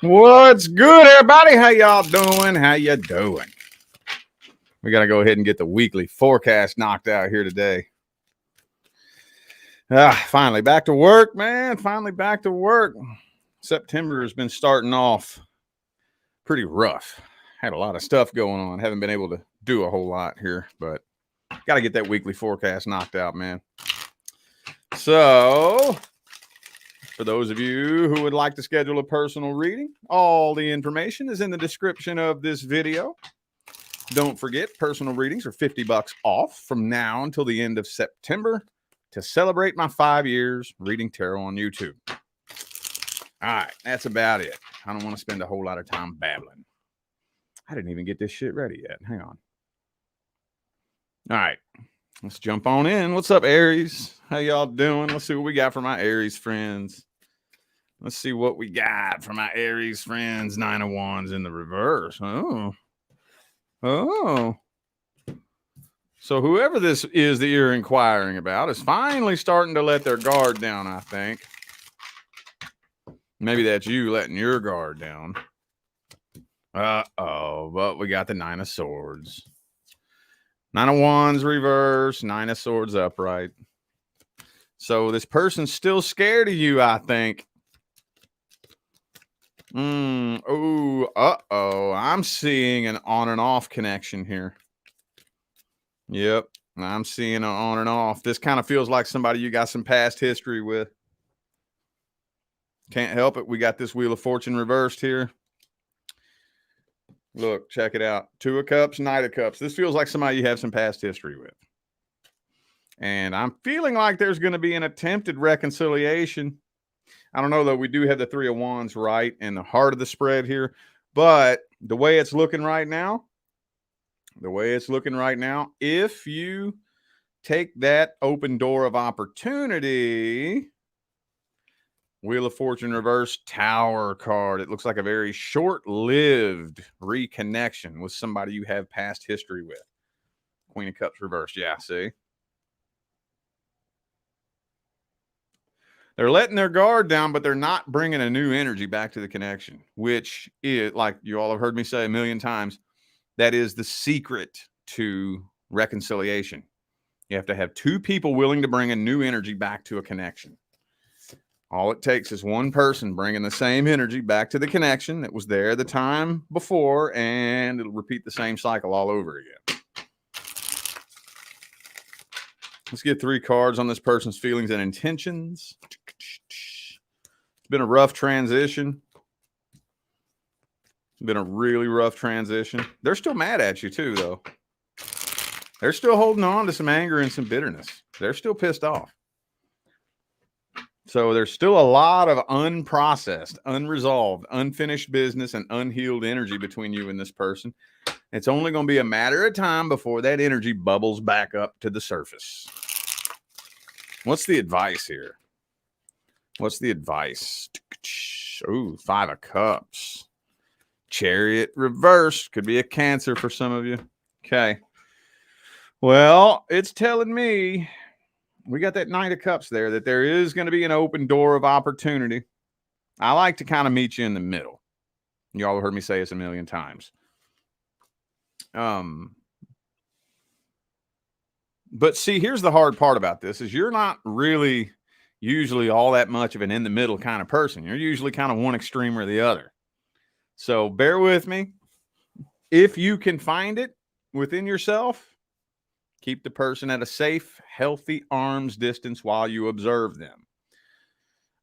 What's good, everybody? How y'all doing? How you doing? We got to go ahead and get the weekly forecast knocked out here today. Finally back to work, man. Finally back to work. September has been starting off pretty rough. Had a lot of stuff going on. Haven't been able to do a whole lot here, but got to get that weekly forecast knocked out, man. So, for those of you who would like to schedule a personal reading, all the information is in the description of this video. Don't forget, personal readings are $50 off from now until the end of September to celebrate my 5 years reading tarot on YouTube. All right, that's about it. I don't want to spend a whole lot of time babbling. I didn't even get this shit ready yet. Hang on. All right, let's jump on in. What's up, Aries? How y'all doing? Let's see what we got for my Aries friends. Let's see what we got for my Aries friends. 9 of Wands in the reverse. Oh. So whoever this is that you're inquiring about is finally starting to let their guard down, I think. Maybe that's you letting your guard down. Uh-oh, but we got the 9 of Swords. 9 of Wands reverse, 9 of Swords upright. So this person's still scared of you, I think. I'm seeing an on and off connection here. Yep, I'm seeing an on and off. This kind of feels like somebody you got some past history with. Can't help it. We got this Wheel of Fortune reversed here. Look, check it out. 2 of Cups, Knight of Cups. This feels like somebody you have some past history with. And I'm feeling like there's going to be an attempted reconciliation. I don't know, though. We do have the 3 of Wands right in the heart of the spread here. But the way it's looking right now, if you take that open door of opportunity, Wheel of Fortune reverse, Tower card. It looks like a very short-lived reconnection with somebody you have past history with. Queen of Cups reversed. Yeah, see? They're letting their guard down, but they're not bringing a new energy back to the connection, which is, like you all have heard me say a million times, that is the secret to reconciliation. You have to have 2 people willing to bring a new energy back to a connection. All it takes is one person bringing the same energy back to the connection that was there the time before, and it'll repeat the same cycle all over again. Let's get 3 cards on this person's feelings and intentions. It's been a rough transition. It's been a really rough transition. They're still mad at you too, though. They're still holding on to some anger and some bitterness. They're still pissed off. So there's still a lot of unprocessed, unresolved, unfinished business and unhealed energy between you and this person. It's only going to be a matter of time before that energy bubbles back up to the surface. What's the advice here? What's the advice? Ooh, 5 of Cups. Chariot reversed. Could be a Cancer for some of you. Okay. Well, it's telling me, we got that 9 of Cups there, that there is going to be an open door of opportunity. I like to kind of meet you in the middle. You all have heard me say this a million times. But see, here's the hard part about this is you're not really usually all that much of an in the middle kind of person. You're usually kind of one extreme or the other. So bear with me. If you can find it within yourself, keep the person at a safe, healthy arm's distance while you observe them.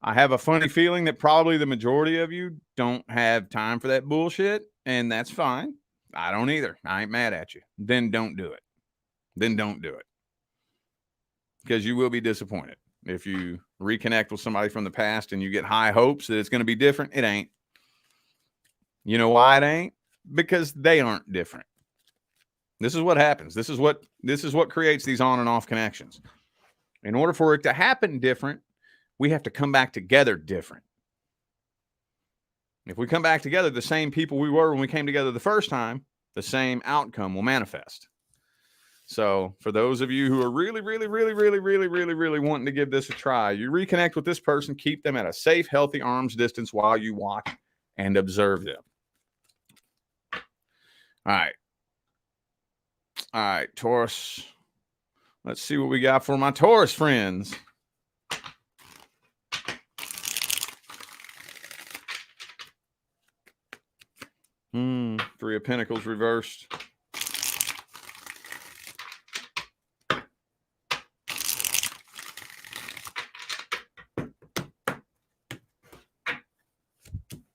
I have a funny feeling that probably the majority of you don't have time for that bullshit, and that's fine. I don't either. I ain't mad at you. Then don't do it. Then don't do it. Because you will be disappointed. If you reconnect with somebody from the past and you get high hopes that it's going to be different, it ain't. You know why it ain't? Because they aren't different. This is what happens. This is what creates these on and off connections. In order for it to happen different, we have to come back together different. If we come back together the same people we were when we came together the first time, the same outcome will manifest. So for those of you who are really wanting to give this a try, you reconnect with this person, keep them at a safe, healthy arm's distance while you watch and observe them. All right. All right, Taurus. Let's see what we got for my Taurus friends. Three of Pentacles reversed.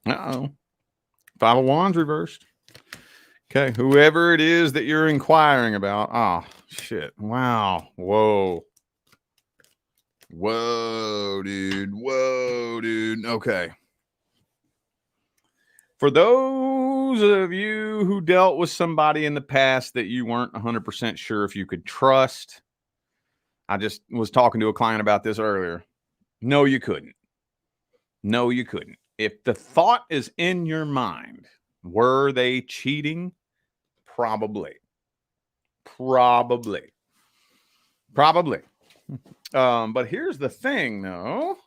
Uh-oh. Five of Wands reversed. Okay, whoever it is that you're inquiring about. Oh, shit. Wow. Whoa. Whoa, dude. Whoa, dude. Okay. For those of you who dealt with somebody in the past that you weren't 100% sure if you could trust, I just was talking to a client about this earlier. No, you couldn't. No, you couldn't. If the thought is in your mind, were they cheating? Probably. But here's the thing, though.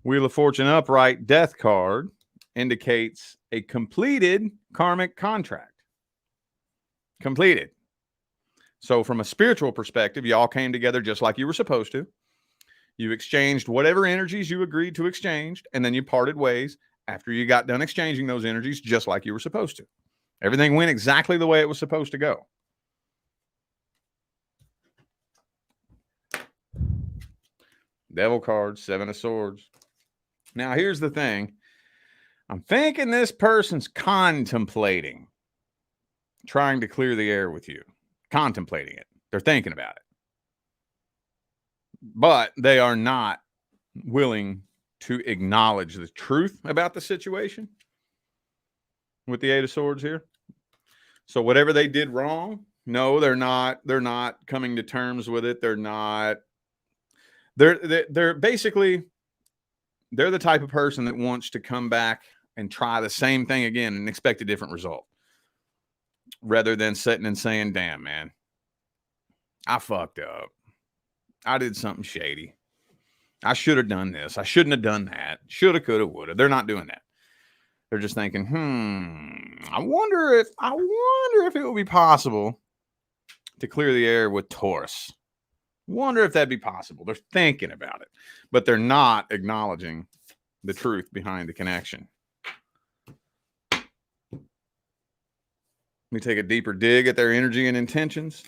Wheel of Fortune upright, Death card indicates a completed karmic contract. Completed. So from a spiritual perspective, y'all came together just like you were supposed to. You exchanged whatever energies you agreed to exchange, and then you parted ways after you got done exchanging those energies just like you were supposed to. Everything went exactly the way it was supposed to go. Devil card, Seven of Swords. Now, here's the thing. I'm thinking this person's contemplating trying to clear the air with you. Contemplating it. They're thinking about it. But they are not willing to acknowledge the truth about the situation with the Eight of Swords here. So whatever they did wrong, no, they're not coming to terms with it. They're basically, they're the type of person that wants to come back and try the same thing again and expect a different result, rather than sitting and saying, damn, man, I fucked up. I did something shady. I should have done this. I shouldn't have done that. Shoulda, coulda, woulda. They're not doing that. They're just thinking, I wonder if it would be possible to clear the air with Taurus. Wonder if that'd be possible. They're thinking about it, but they're not acknowledging the truth behind the connection. Let me take a deeper dig at their energy and intentions.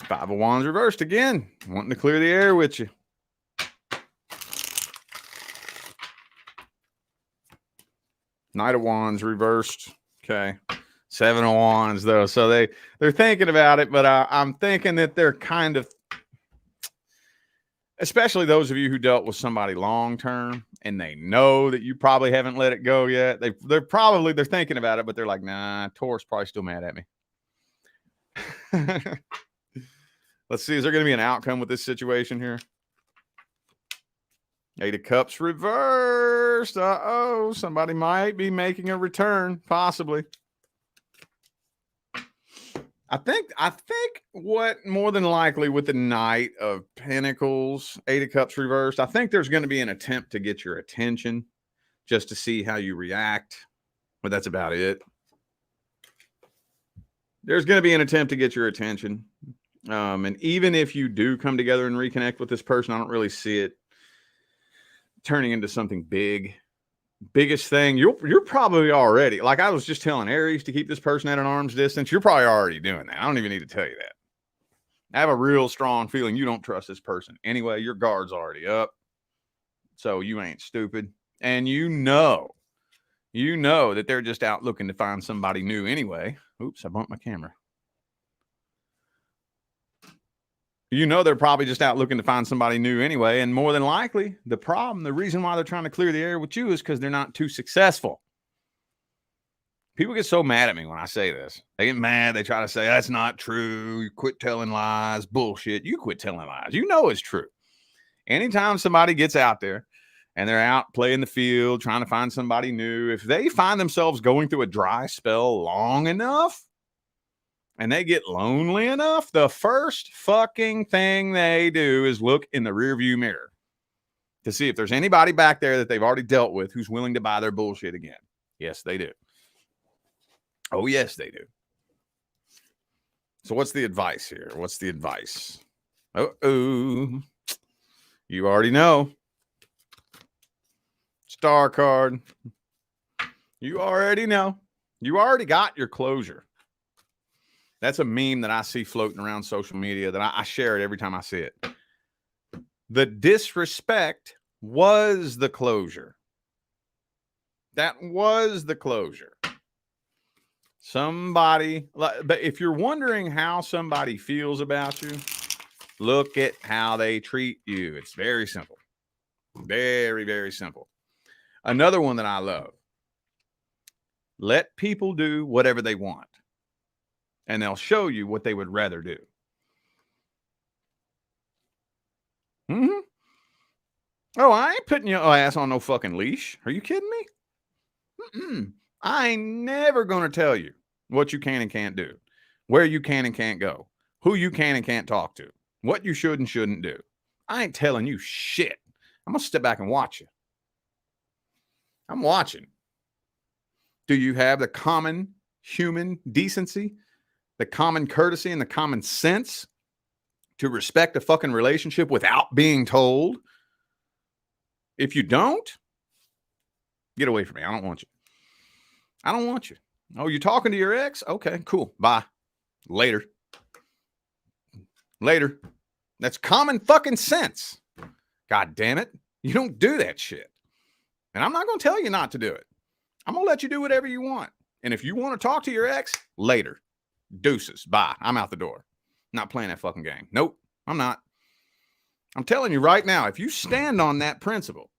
Five of Wands reversed again, wanting to clear the air with you. Knight of Wands reversed. Okay. Seven of Wands, though. So they're thinking about it, but I'm thinking that they're kind of, especially those of you who dealt with somebody long-term and they know that you probably haven't let it go yet. They're thinking about it, but they're like, nah, Taurus probably still mad at me. Let's see. Is there going to be an outcome with this situation here? Eight of Cups reversed. Uh-oh. Somebody might be making a return, possibly. I think what more than likely with the Knight of Pentacles, Eight of Cups reversed, I think there's going to be an attempt to get your attention just to see how you react, but that's about it. There's going to be an attempt to get your attention. And even if you do come together and reconnect with this person, I don't really see it turning into something big. Biggest thing, you're probably already, like I was just telling Aries to keep this person at an arm's distance. You're probably already doing that. I don't even need to tell you that. I have a real strong feeling you don't trust this person. Anyway, your guard's already up. So you ain't stupid. And you know that they're just out looking to find somebody new anyway. Oops, I bumped my camera. You know they're probably just out looking to find somebody new anyway. And more than likely, the reason why they're trying to clear the air with you is because they're not too successful. People get so mad at me when I say this. They get mad. They try to say, that's not true. You quit telling lies. Bullshit. You quit telling lies. You know it's true. Anytime somebody gets out there and they're out playing the field, trying to find somebody new, if they find themselves going through a dry spell long enough, and they get lonely enough, the first fucking thing they do is look in the rearview mirror to see if there's anybody back there that they've already dealt with who's willing to buy their bullshit again. Yes, they do. Oh, yes, they do. So what's the advice here? What's the advice? Uh-oh. You already know. Star card. You already know. You already got your closure. That's a meme that I see floating around social media that I share it every time I see it. The disrespect was the closure. That was the closure. Somebody, but if you're wondering how somebody feels about you, look at how they treat you. It's very simple. Very, very simple. Another one that I love. Let people do whatever they want, and they'll show you what they would rather do. Mm-hmm. Oh, I ain't putting your ass on no fucking leash. Are you kidding me? Mm-mm. I ain't never going to tell you what you can and can't do, where you can and can't go, who you can and can't talk to, what you should and shouldn't do. I ain't telling you shit. I'm going to step back and watch you. I'm watching. Do you have the common human decency, the common courtesy, and the common sense to respect a fucking relationship without being told? If you don't, get away from me. I don't want you. I don't want you. Oh, you're talking to your ex? Okay, cool. Bye. Later. Later. That's common fucking sense. God damn it. You don't do that shit. And I'm not going to tell you not to do it. I'm going to let you do whatever you want. And if you want to talk to your ex, later. Deuces. Bye. I'm out the door. Not playing that fucking game. Nope, I'm not. I'm telling you right now, if you stand on that principle,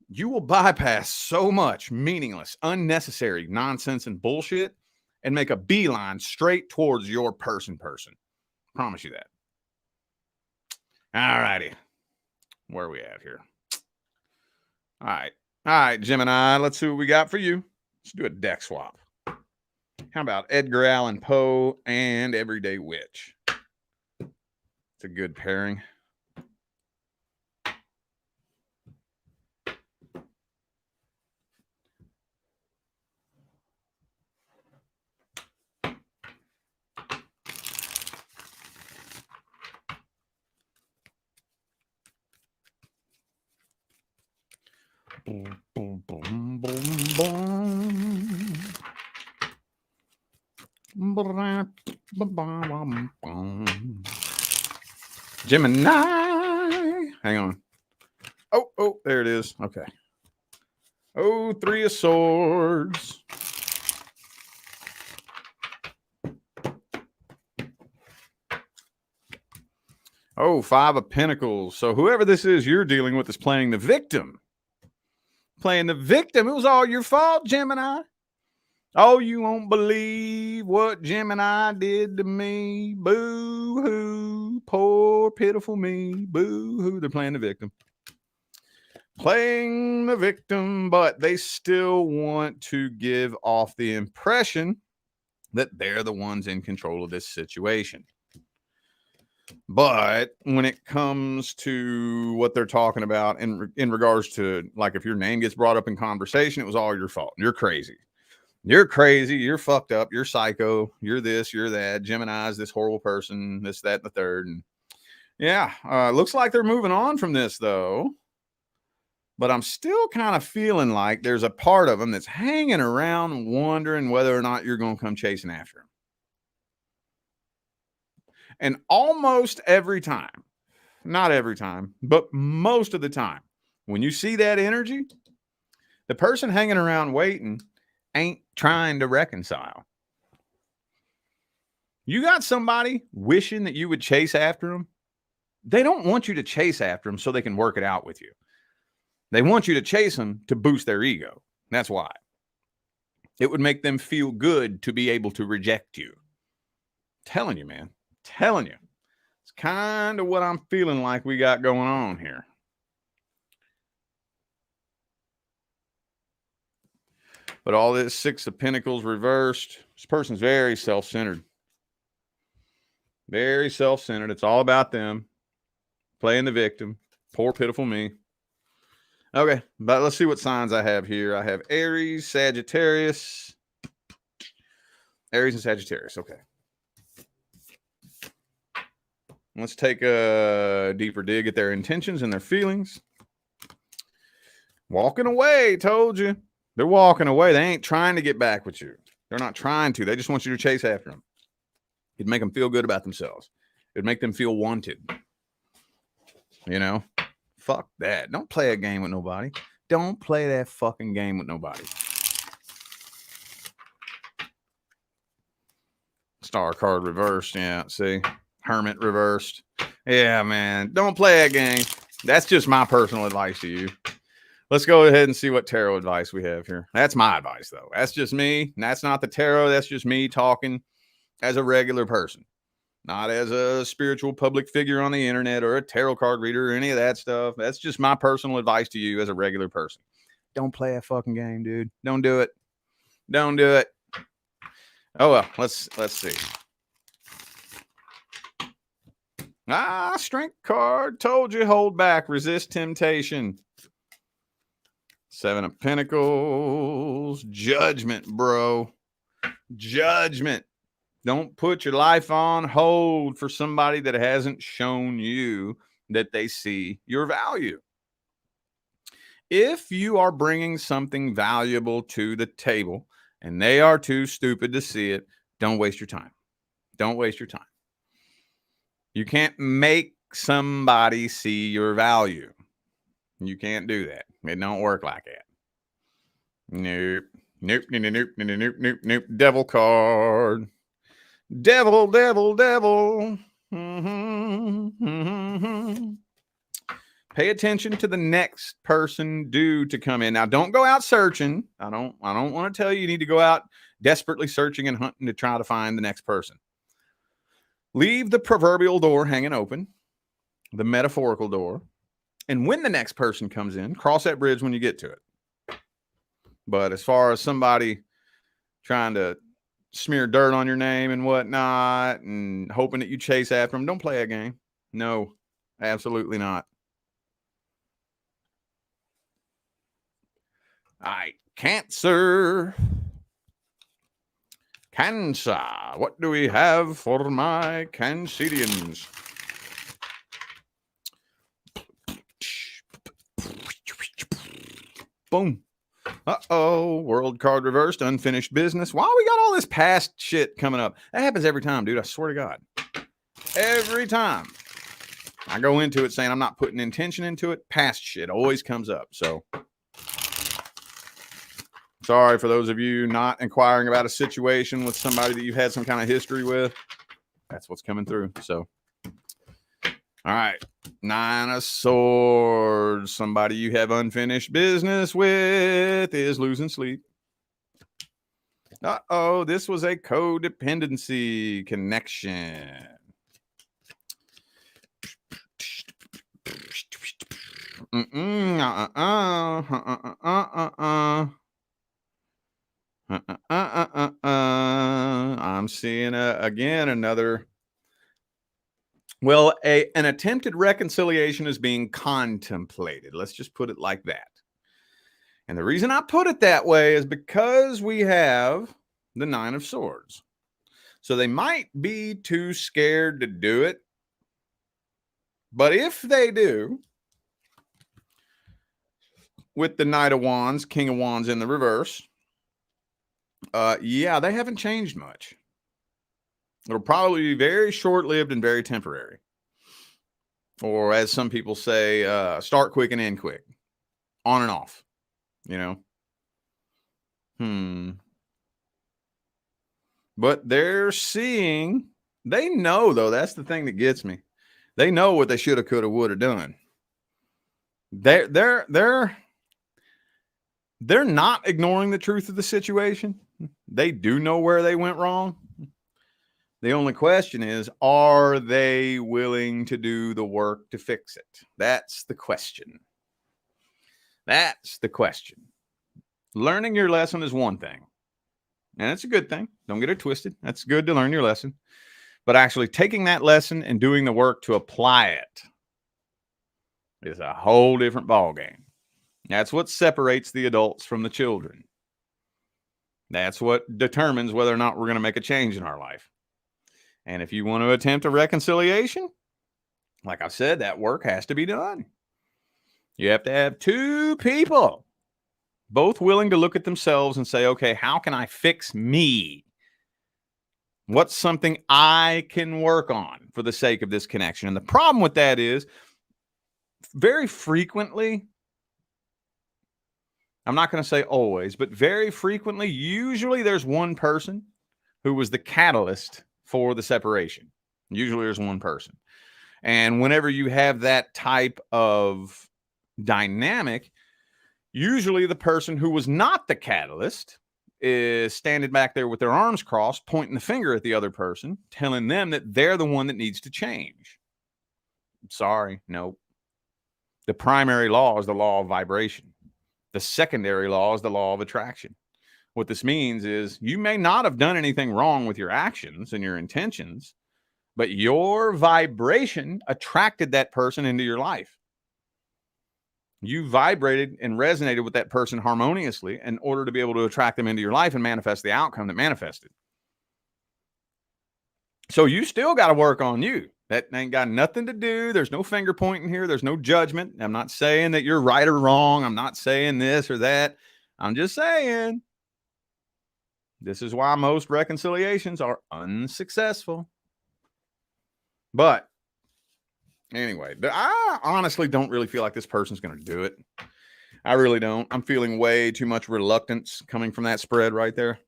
you will bypass so much meaningless, unnecessary nonsense and bullshit and make a beeline straight towards your person. Promise you that. All righty. Where are we at here? All right, Gemini, let's see what we got for you. Let's do a deck swap. How about Edgar Allan Poe and Everyday Witch? It's a good pairing. Boom, boom, boom, boom, boom. Gemini. Hang on. Oh, there it is. Okay. Oh, 3 of Swords. Oh, 5 of Pentacles. So whoever this is you're dealing with is playing the victim. Playing the victim. It was all your fault, Gemini. Oh, you won't believe what Gemini did to me. Boo-hoo. Poor, pitiful me. Boo-hoo. They're playing the victim. Playing the victim, but they still want to give off the impression that they're the ones in control of this situation. But when it comes to what they're talking about in regards to, like, if your name gets brought up in conversation, it was all your fault. You're crazy. You're crazy. You're fucked up. You're psycho. You're this, you're that. Gemini's this horrible person, this, that, and the third. And yeah, looks like they're moving on from this, though. But I'm still kind of feeling like there's a part of them that's hanging around wondering whether or not you're going to come chasing after him. And almost every time, not every time, but most of the time, when you see that energy, the person hanging around waiting ain't trying to reconcile. You got somebody wishing that you would chase after them. They don't want you to chase after them so they can work it out with you. They want you to chase them to boost their ego. That's why. It would make them feel good to be able to reject you. Telling you, man. Telling you. It's kind of what I'm feeling like we got going on here. But all this 6 of Pentacles reversed. This person's very self-centered. Very self-centered. It's all about them. Playing the victim. Poor, pitiful me. Okay, but let's see what signs I have here. I have Aries, Sagittarius, Aries and Sagittarius. Okay. Let's take a deeper dig at their intentions and their feelings. Walking away, told you. They're walking away. They ain't trying to get back with you. They're not trying to. They just want you to chase after them. It'd make them feel good about themselves. It'd make them feel wanted. You know? Fuck that. Don't play a game with nobody. Don't play that fucking game with nobody. Star card reversed. Yeah, see? Hermit reversed. Yeah, man. Don't play that game. That's just my personal advice to you. Let's go ahead and see what tarot advice we have here. That's my advice, though. That's just me. That's not the tarot. That's just me talking as a regular person, not as a spiritual public figure on the internet or a tarot card reader or any of that stuff. That's just my personal advice to you as a regular person. Don't play a fucking game, dude. Don't do it. Don't do it. Oh, well, let's see. Strength card. Told you, hold back. Resist temptation. 7 of Pentacles. Judgment, bro. Judgment. Don't put your life on hold for somebody that hasn't shown you that they see your value. If you are bringing something valuable to the table and they are too stupid to see it, don't waste your time. Don't waste your time. You can't make somebody see your value. You can't do that. It don't work like that. Nope. Nope. Nope. Nope. Nope. Nope. Nope. Nope. Devil card. Devil, devil, devil. Pay attention to the next person due to come in. Now, don't go out searching. I don't want to tell you need to go out desperately searching and hunting to try to find the next person. Leave the proverbial door hanging open, the metaphorical door, and when the next person comes in, cross that bridge when you get to it. But as far as somebody trying to smear dirt on your name and whatnot and hoping that you chase after them, don't play a game. No, absolutely not. All right, Cancer. Cancer. What do we have for my Cancerians? Boom. Uh-oh. World card reversed. Unfinished business. Why we got all this past shit coming up? That happens every time, dude. I swear to God. Every time. I go into it saying I'm not putting intention into it. Past shit always comes up. So sorry for those of you not inquiring about a situation with somebody that you've had some kind of history with. That's what's coming through. So, all right. 9 of Swords. Somebody you have unfinished business with is losing sleep. Uh-oh. This was a codependency connection. I'm seeing again another. Well, an attempted reconciliation is being contemplated. Let's just put it like that. And the reason I put it that way is because we have the 9 of Swords. So they might be too scared to do it. But if they do, with the Knight of Wands, King of Wands in the reverse, yeah, they haven't changed much. It'll probably be very short-lived and very temporary. Or as some people say, start quick and end quick. On and off. You know? But they're seeing, they know, though, that's the thing that gets me. They know what they should have, could have, would have done. They're not ignoring the truth of the situation. They do know where they went wrong. The only question is, are they willing to do the work to fix it? That's the question. That's the question. Learning your lesson is one thing. And it's a good thing. Don't get it twisted. That's good to learn your lesson. But actually taking that lesson and doing the work to apply it is a whole different ballgame. That's what separates the adults from the children. That's what determines whether or not we're going to make a change in our life. And if you want to attempt a reconciliation, like I said, that work has to be done. You have to have two people both willing to look at themselves and say, okay, how can I fix me? What's something I can work on for the sake of this connection? And the problem with that is very frequently, I'm not going to say always, but very frequently, usually there's one person who was the catalyst for the separation. Usually there's one person. And whenever you have that type of dynamic, usually the person who was not the catalyst is standing back there with their arms crossed, pointing the finger at the other person, telling them that they're the one that needs to change. Sorry, no. The primary law is the law of vibration. The secondary law is the law of attraction. What this means is you may not have done anything wrong with your actions and your intentions, but your vibration attracted that person into your life. You vibrated and resonated with that person harmoniously in order to be able to attract them into your life and manifest the outcome that manifested. So you still got to work on you. That ain't got nothing to do. There's no finger pointing here. There's no judgment. I'm not saying that you're right or wrong. I'm not saying this or that. I'm just saying this is why most reconciliations are unsuccessful. But anyway, I honestly don't really feel like this person's going to do it. I really don't. I'm feeling way too much reluctance coming from that spread right there.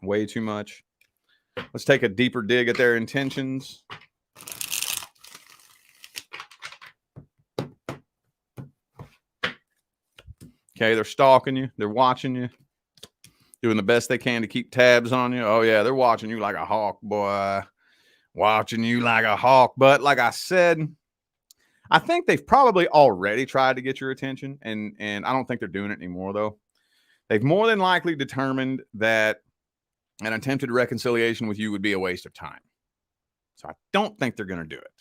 Way too much. Let's take a deeper dig at their intentions. Okay, they're stalking you. They're watching you. Doing the best they can to keep tabs on you. Oh, yeah, they're watching you like a hawk, boy. Watching you like a hawk. But like I said, I think they've probably already tried to get your attention, and I don't think they're doing it anymore, though. They've more than likely determined that an attempted reconciliation with you would be a waste of time. So I don't think they're going to do it.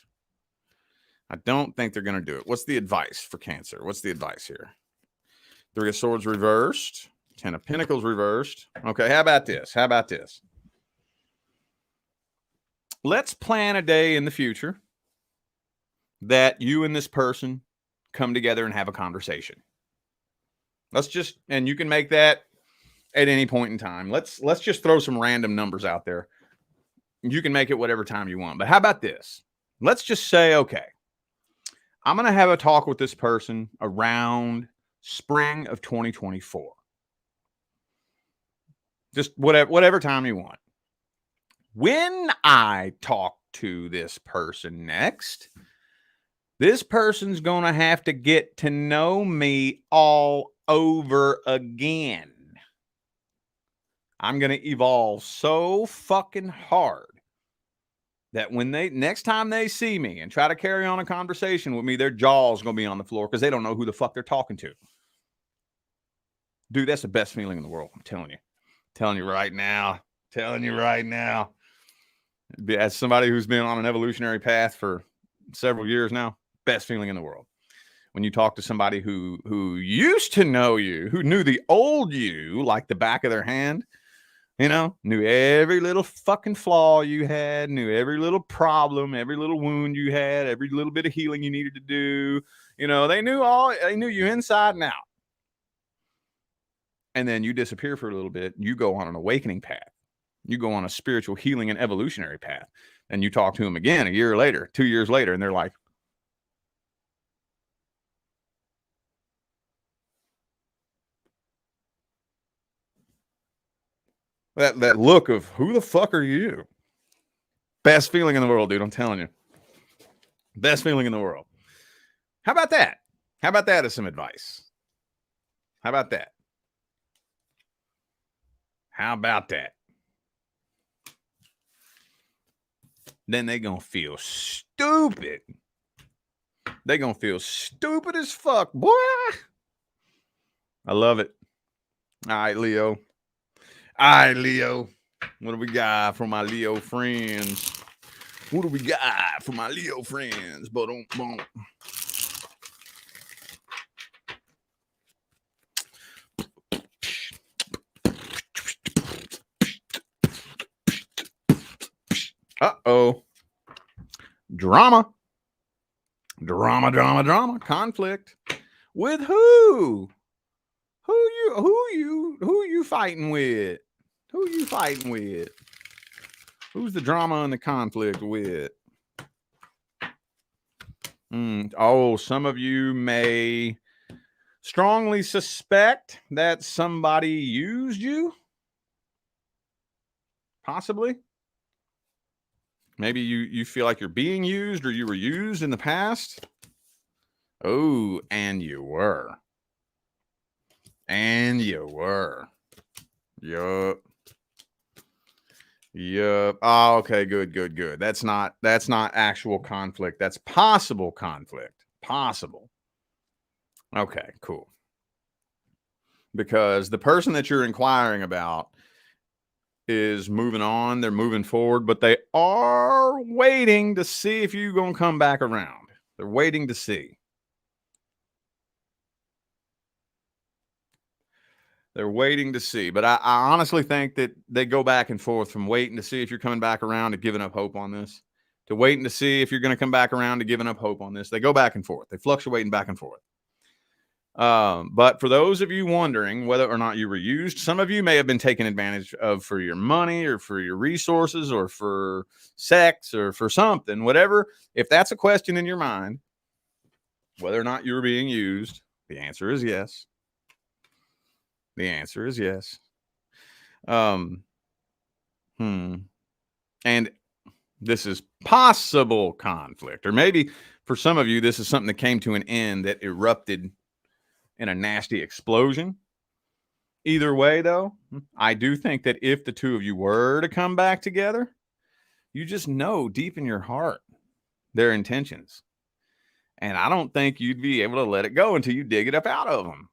I don't think they're going to do it. What's the advice for Cancer? What's the advice here? 3 of Swords reversed. 10 of Pentacles reversed. Okay, how about this? How about this? Let's plan a day in the future that you and this person come together and have a conversation. Let's just, and you can make that at any point in time. Let's just throw some random numbers out there. You can make it whatever time you want. But how about this? Let's just say, okay, I'm going to have a talk with this person around spring of 2024. Just whatever time you want. When I talk to this person next, this person's going to have to get to know me all over again. I'm going to evolve so fucking hard that when next time they see me and try to carry on a conversation with me, their jaw's going to be on the floor because they don't know who the fuck they're talking to. Dude, that's the best feeling in the world. I'm telling you. Telling you right now. As somebody who's been on an evolutionary path for several years now, best feeling in the world. When you talk to somebody who used to know you, who knew the old you like the back of their hand, you know, knew every little fucking flaw you had, knew every little problem, every little wound you had, every little bit of healing you needed to do. You know, they knew you inside and out. And then you disappear for a little bit. You go on an awakening path. You go on a spiritual healing and evolutionary path. And you talk to them again a year later, 2 years later, and they're like, that look of, who the fuck are you? Best feeling in the world, dude. I'm telling you. Best feeling in the world. How about that? How about that as some advice? How about that? How about that? Then they're going to feel stupid. They're going to feel stupid as fuck, boy. I love it. All right, Leo. What do we got for my Leo friends? Boom. Uh-oh. Drama. Drama. Conflict. With who? Who you fighting with? Who you fighting with? Who's the drama and the conflict with? Oh, some of you may strongly suspect that somebody used you. Possibly. Maybe you feel like you're being used or you were used in the past. Oh, and you were. And you were. Yup. Yup. Oh, okay, good. That's not actual conflict. That's possible conflict. Possible. Okay, cool. Because the person that you're inquiring about is moving on, they're moving forward, but they are waiting to see if you're going to come back around. They're waiting to see. They're waiting to see. But I honestly think that they go back and forth from waiting to see if you're coming back around to giving up hope on this, to waiting to see if you're going to come back around to giving up hope on this. They go back and forth. They fluctuate back and forth. But for those of you wondering whether or not you were used, some of you may have been taken advantage of for your money or for your resources or for sex or for something, whatever. If that's a question in your mind, whether or not you're being used, the answer is yes. The answer is yes. And this is possible conflict, or maybe for some of you, this is something that came to an end that erupted in a nasty explosion. Either way, though, I do think that if the two of you were to come back together, you just know deep in your heart their intentions. And I don't think you'd be able to let it go until you dig it up out of them.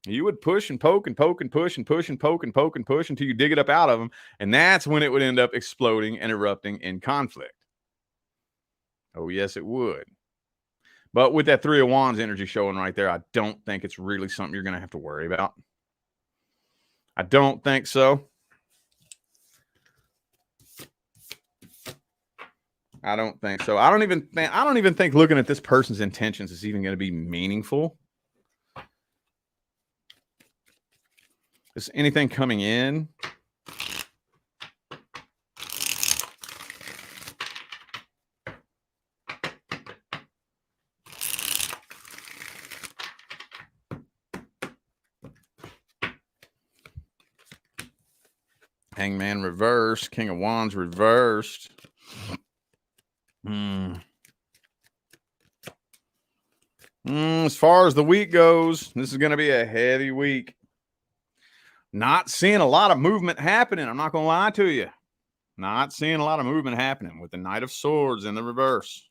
You would push and poke and poke and push and push and poke and poke and push until you dig it up out of them. And that's when it would end up exploding and erupting in conflict. Oh, yes, it would. But with that Three of Wands energy showing right there, I don't think it's really something you're going to have to worry about. I don't think so. I don't think so. I don't even think looking at this person's intentions is even going to be meaningful. Is anything coming in? Hangman reversed. King of Wands reversed. As far as the week goes, this is going to be a heavy week. Not seeing a lot of movement happening. I'm not going to lie to you. Not seeing a lot of movement happening with the Knight of Swords in the reverse.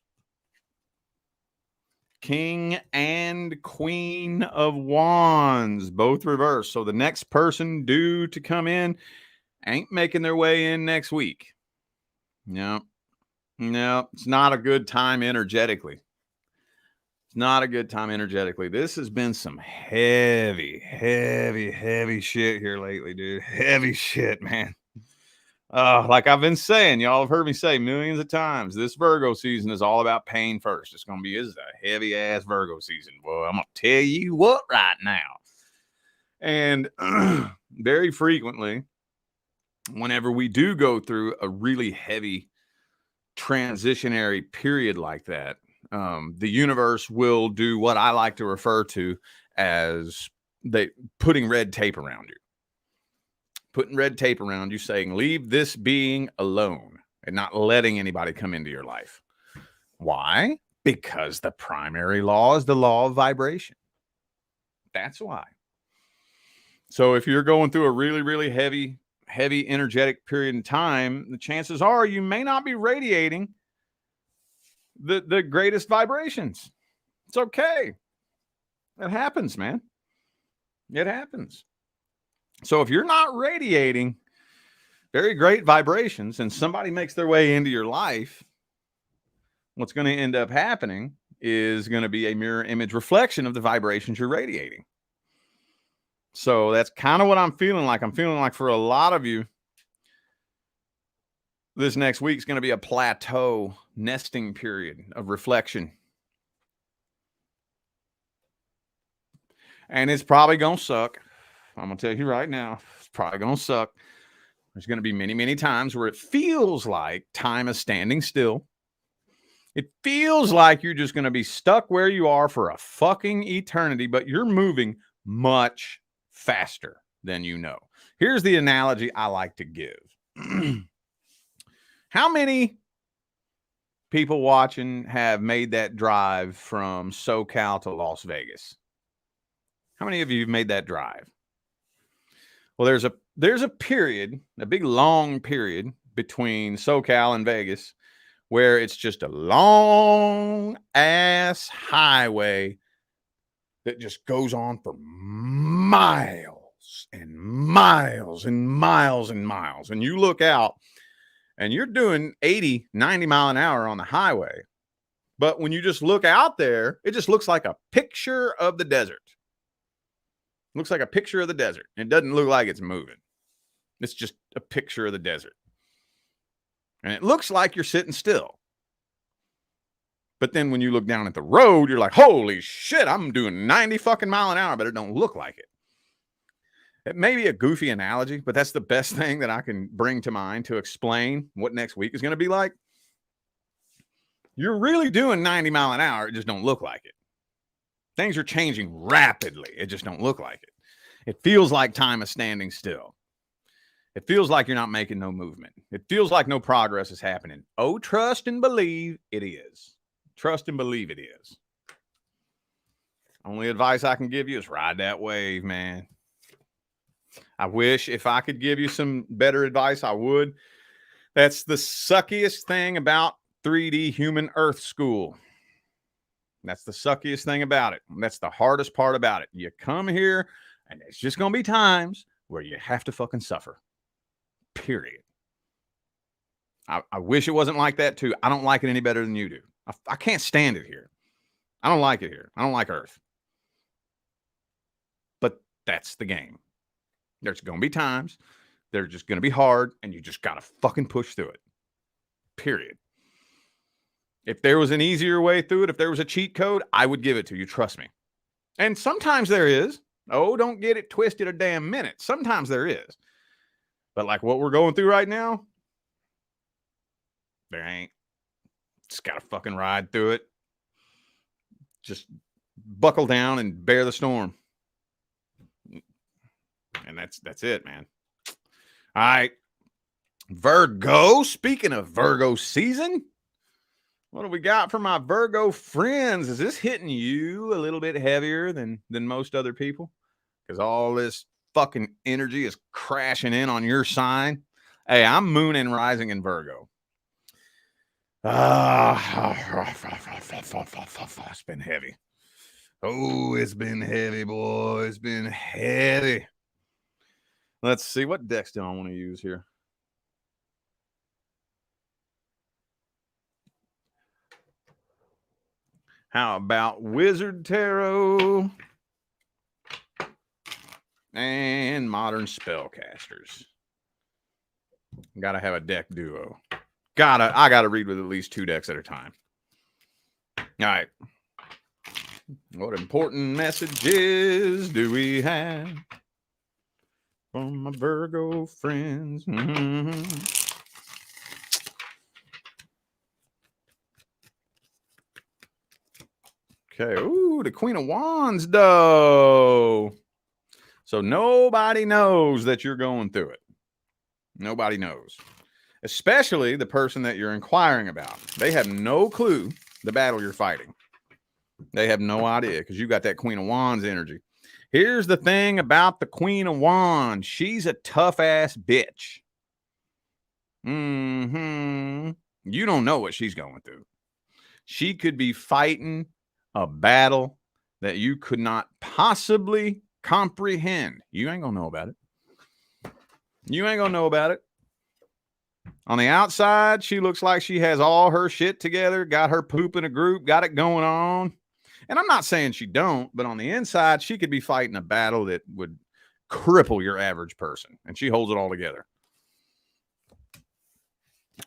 King and Queen of Wands, both reversed. So the next person due to come in ain't making their way in next week. No, it's not a good time energetically. It's not a good time energetically. This has been some heavy shit here lately, dude. Heavy shit, man. Like I've been saying, y'all have heard me say millions of times, this Virgo season is all about pain first. It's going to be a heavy ass Virgo season. Well, I'm going to tell you what right now. And very frequently, whenever we do go through a really heavy transitionary period like that, the universe will do what I like to refer to as putting red tape around you. Putting red tape around you, saying, leave this being alone and not letting anybody come into your life. Why? Because the primary law is the law of vibration. That's why. So if you're going through a really, really heavy energetic period in time, the chances are you may not be radiating the greatest vibrations. It's okay. It happens, man. It happens. So if you're not radiating very great vibrations and somebody makes their way into your life, what's going to end up happening is going to be a mirror image reflection of the vibrations you're radiating. So that's kind of what I'm feeling like. I'm feeling like for a lot of you, this next week is going to be a plateau nesting period of reflection. And it's probably going to suck. I'm going to tell you right now, it's probably going to suck. There's going to be many, many times where it feels like time is standing still. It feels like you're just going to be stuck where you are for a fucking eternity, but you're moving much faster than you know. Here's the analogy I like to give. How many people watching have made that drive from SoCal to Las Vegas? How many of you have made that drive? Well, there's a period, a big long period between SoCal and Vegas where it's just a long ass highway that just goes on for miles and miles and miles and miles. And you look out and you're doing 80, 90 mile an hour on the highway. But when you just look out there, it just looks like a picture of the desert. It looks like a picture of the desert. It doesn't look like it's moving. It's just a picture of the desert. And it looks like you're sitting still. But then when you look down at the road, you're like, holy shit, I'm doing 90 fucking mile an hour, but it don't look like it. It may be a goofy analogy, but that's the best thing that I can bring to mind to explain what next week is going to be like. You're really doing 90 mile an hour. It just don't look like it. Things are changing rapidly. It just don't look like it. It feels like time is standing still. It feels like you're not making no movement. It feels like no progress is happening. Oh, trust and believe it is. Trust and believe it is. Only advice I can give you is ride that wave, man. I wish if I could give you some better advice, I would. That's the suckiest thing about 3D Human Earth School. That's the suckiest thing about it. That's the hardest part about it. You come here, and it's just going to be times where you have to fucking suffer. Period. I wish it wasn't like that, too. I don't like it any better than you do. I can't stand it here. I don't like it here. I don't like Earth. But that's the game. There's going to be times. They're just going to be hard, and you just got to fucking push through it. Period. If there was an easier way through it, if there was a cheat code, I would give it to you. Trust me. And sometimes there is. Oh, don't get it twisted a damn minute. Sometimes there is. But like what we're going through right now, there ain't. Just got to fucking ride through it. Just buckle down and bear the storm. And that's it, man. All right. Virgo. Speaking of Virgo season, what do we got for my Virgo friends? Is this hitting you a little bit heavier than most other people? Because all this fucking energy is crashing in on your sign. Hey, I'm moon and rising in Virgo. It's been heavy. Oh, it's been heavy, boy. It's been heavy. Let's see. What decks do I want to use here? How about Wizard Tarot and Modern Spellcasters? Gotta have a deck duo. I gotta read with at least 2 decks at a time. All right. What important messages do we have from my Virgo friends? Okay. Ooh, the Queen of Wands, though. So nobody knows that you're going through it. Nobody knows. Especially the person that you're inquiring about. They have no clue the battle you're fighting. They have no idea because you got that Queen of Wands energy. Here's the thing about the Queen of Wands. She's a tough-ass bitch. You don't know what she's going through. She could be fighting a battle that you could not possibly comprehend. You ain't going to know about it. You ain't going to know about it. On the outside, she looks like she has all her shit together, got her poop in a group, got it going on. And I'm not saying she don't, but on the inside, she could be fighting a battle that would cripple your average person. And she holds it all together.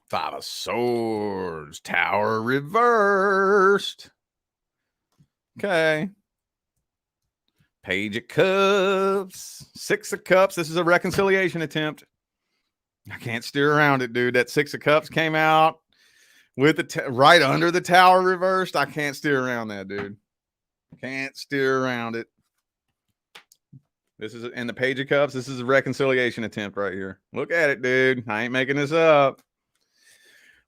Five of Swords, Tower reversed. Okay. Page of Cups, Six of Cups. This is a reconciliation attempt. I can't steer around it, dude. That Six of Cups came out with the right under the Tower reversed. I can't steer around that, dude. Can't steer around it. This is in the Page of Cups. This is a reconciliation attempt right here. Look at it, dude. I ain't making this up.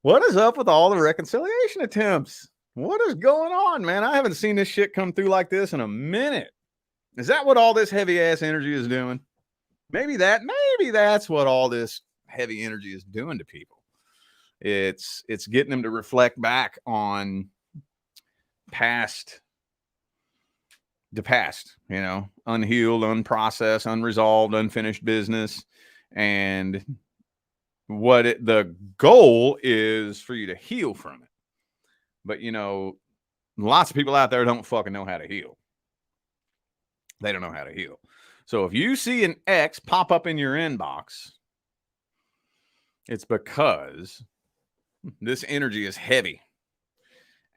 What is up with all the reconciliation attempts? What is going on, man? I haven't seen this shit come through like this in a minute. Is that what all this heavy ass energy is doing? Maybe that's what all this heavy energy is doing to people. It's getting them to reflect back on the past, you know, unhealed, unprocessed, unresolved, unfinished business. And the goal is for you to heal from it. But, you know, lots of people out there don't fucking know how to heal. They don't know how to heal. So if you see an X pop up in your inbox, it's because this energy is heavy.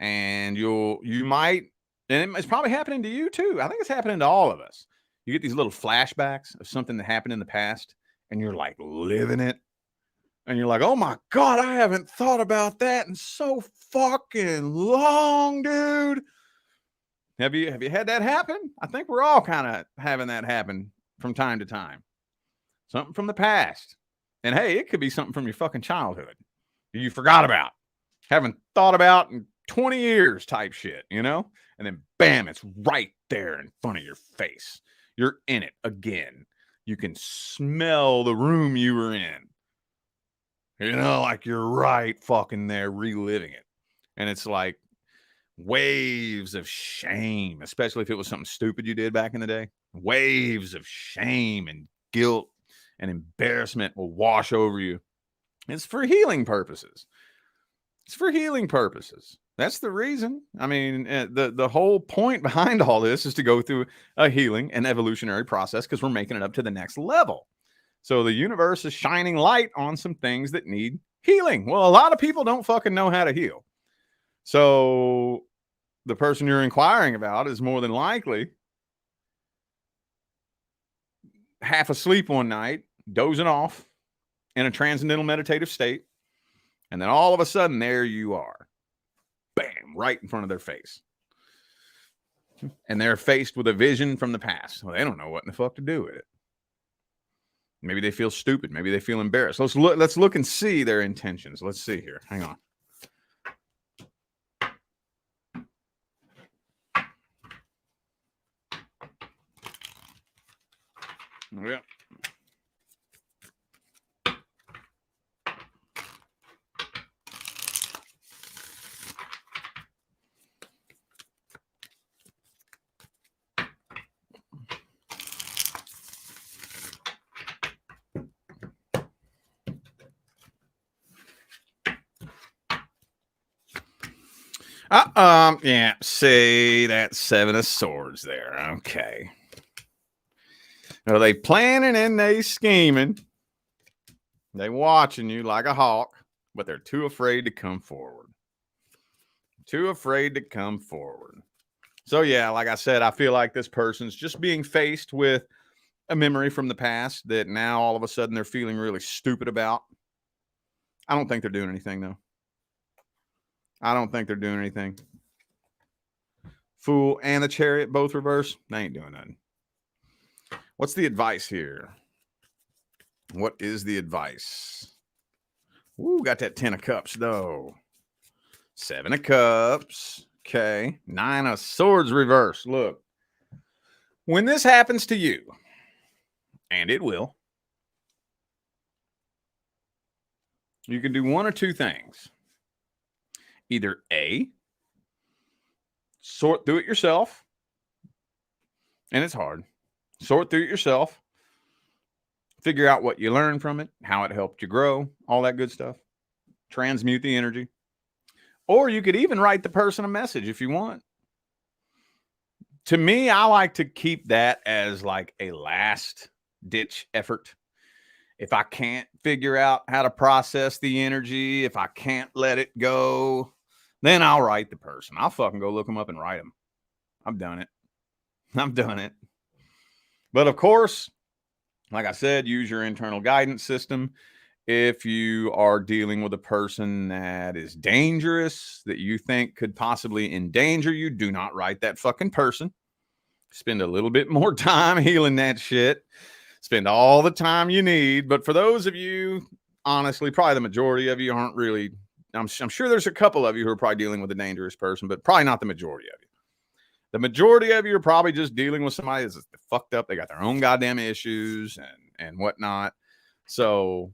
And you might, and it's probably happening to you too. I think it's happening to all of us. You get these little flashbacks of something that happened in the past, and you're like living it. And you're like, oh my God, I haven't thought about that in so fucking long, dude. Have you had that happen? I think we're all kind of having that happen from time to time. Something from the past. And hey, it could be something from your fucking childhood you forgot about, haven't thought about in 20 years type shit, you know? And then bam, it's right there in front of your face. You're in it again. You can smell the room you were in. You know, like you're right fucking there reliving it. And it's like waves of shame, especially if it was something stupid you did back in the day. Waves of shame and guilt and embarrassment will wash over you. It's for healing purposes. It's for healing purposes. That's the reason. I mean, the whole point behind all this is to go through a healing and evolutionary process because we're making it up to the next level. So the universe is shining light on some things that need healing. Well, a lot of people don't fucking know how to heal. So the person you're inquiring about is more than likely half asleep one night, dozing off in a transcendental meditative state. And then all of a sudden, there you are. Bam, right in front of their face. And they're faced with a vision from the past. Well, they don't know what in the fuck to do with it. Maybe they feel stupid. Maybe they feel embarrassed. Let's look and see their intentions. Let's see here. Hang on. Yeah. Yeah, see that Seven of Swords there. Okay. Are they planning and they scheming? They watching you like a hawk, but they're too afraid to come forward. Too afraid to come forward. So yeah, like I said, I feel like this person's just being faced with a memory from the past that now all of a sudden they're feeling really stupid about. I don't think they're doing anything though. I don't think they're doing anything. Fool and the Chariot both reverse. They ain't doing nothing. What's the advice here? What is the advice? Ooh, got that 10 of Cups though. 7 of Cups. Okay. 9 of Swords reverse. Look, when this happens to you, and it will, you can do one or two things. Either A, sort through it yourself, and it's hard. Sort through it yourself. Figure out what you learned from it, how it helped you grow, all that good stuff. Transmute the energy. Or you could even write the person a message if you want. To me, I like to keep that as like a last ditch effort. if I can't figure out how to process the energy, if I can't let it go, then I'll write the person. I'll fucking go look them up and write them. I've done it. I've done it. But of course, like I said, use your internal guidance system. If you are dealing with a person that is dangerous, that you think could possibly endanger you, do not write that fucking person. Spend a little bit more time healing that shit. Spend all the time you need. But for those of you, honestly, probably the majority of you aren't really, I'm sure there's a couple of you who are probably dealing with a dangerous person, but probably not the majority of you. The majority of you are probably just dealing with somebody that's fucked up. They got their own goddamn issues and whatnot. So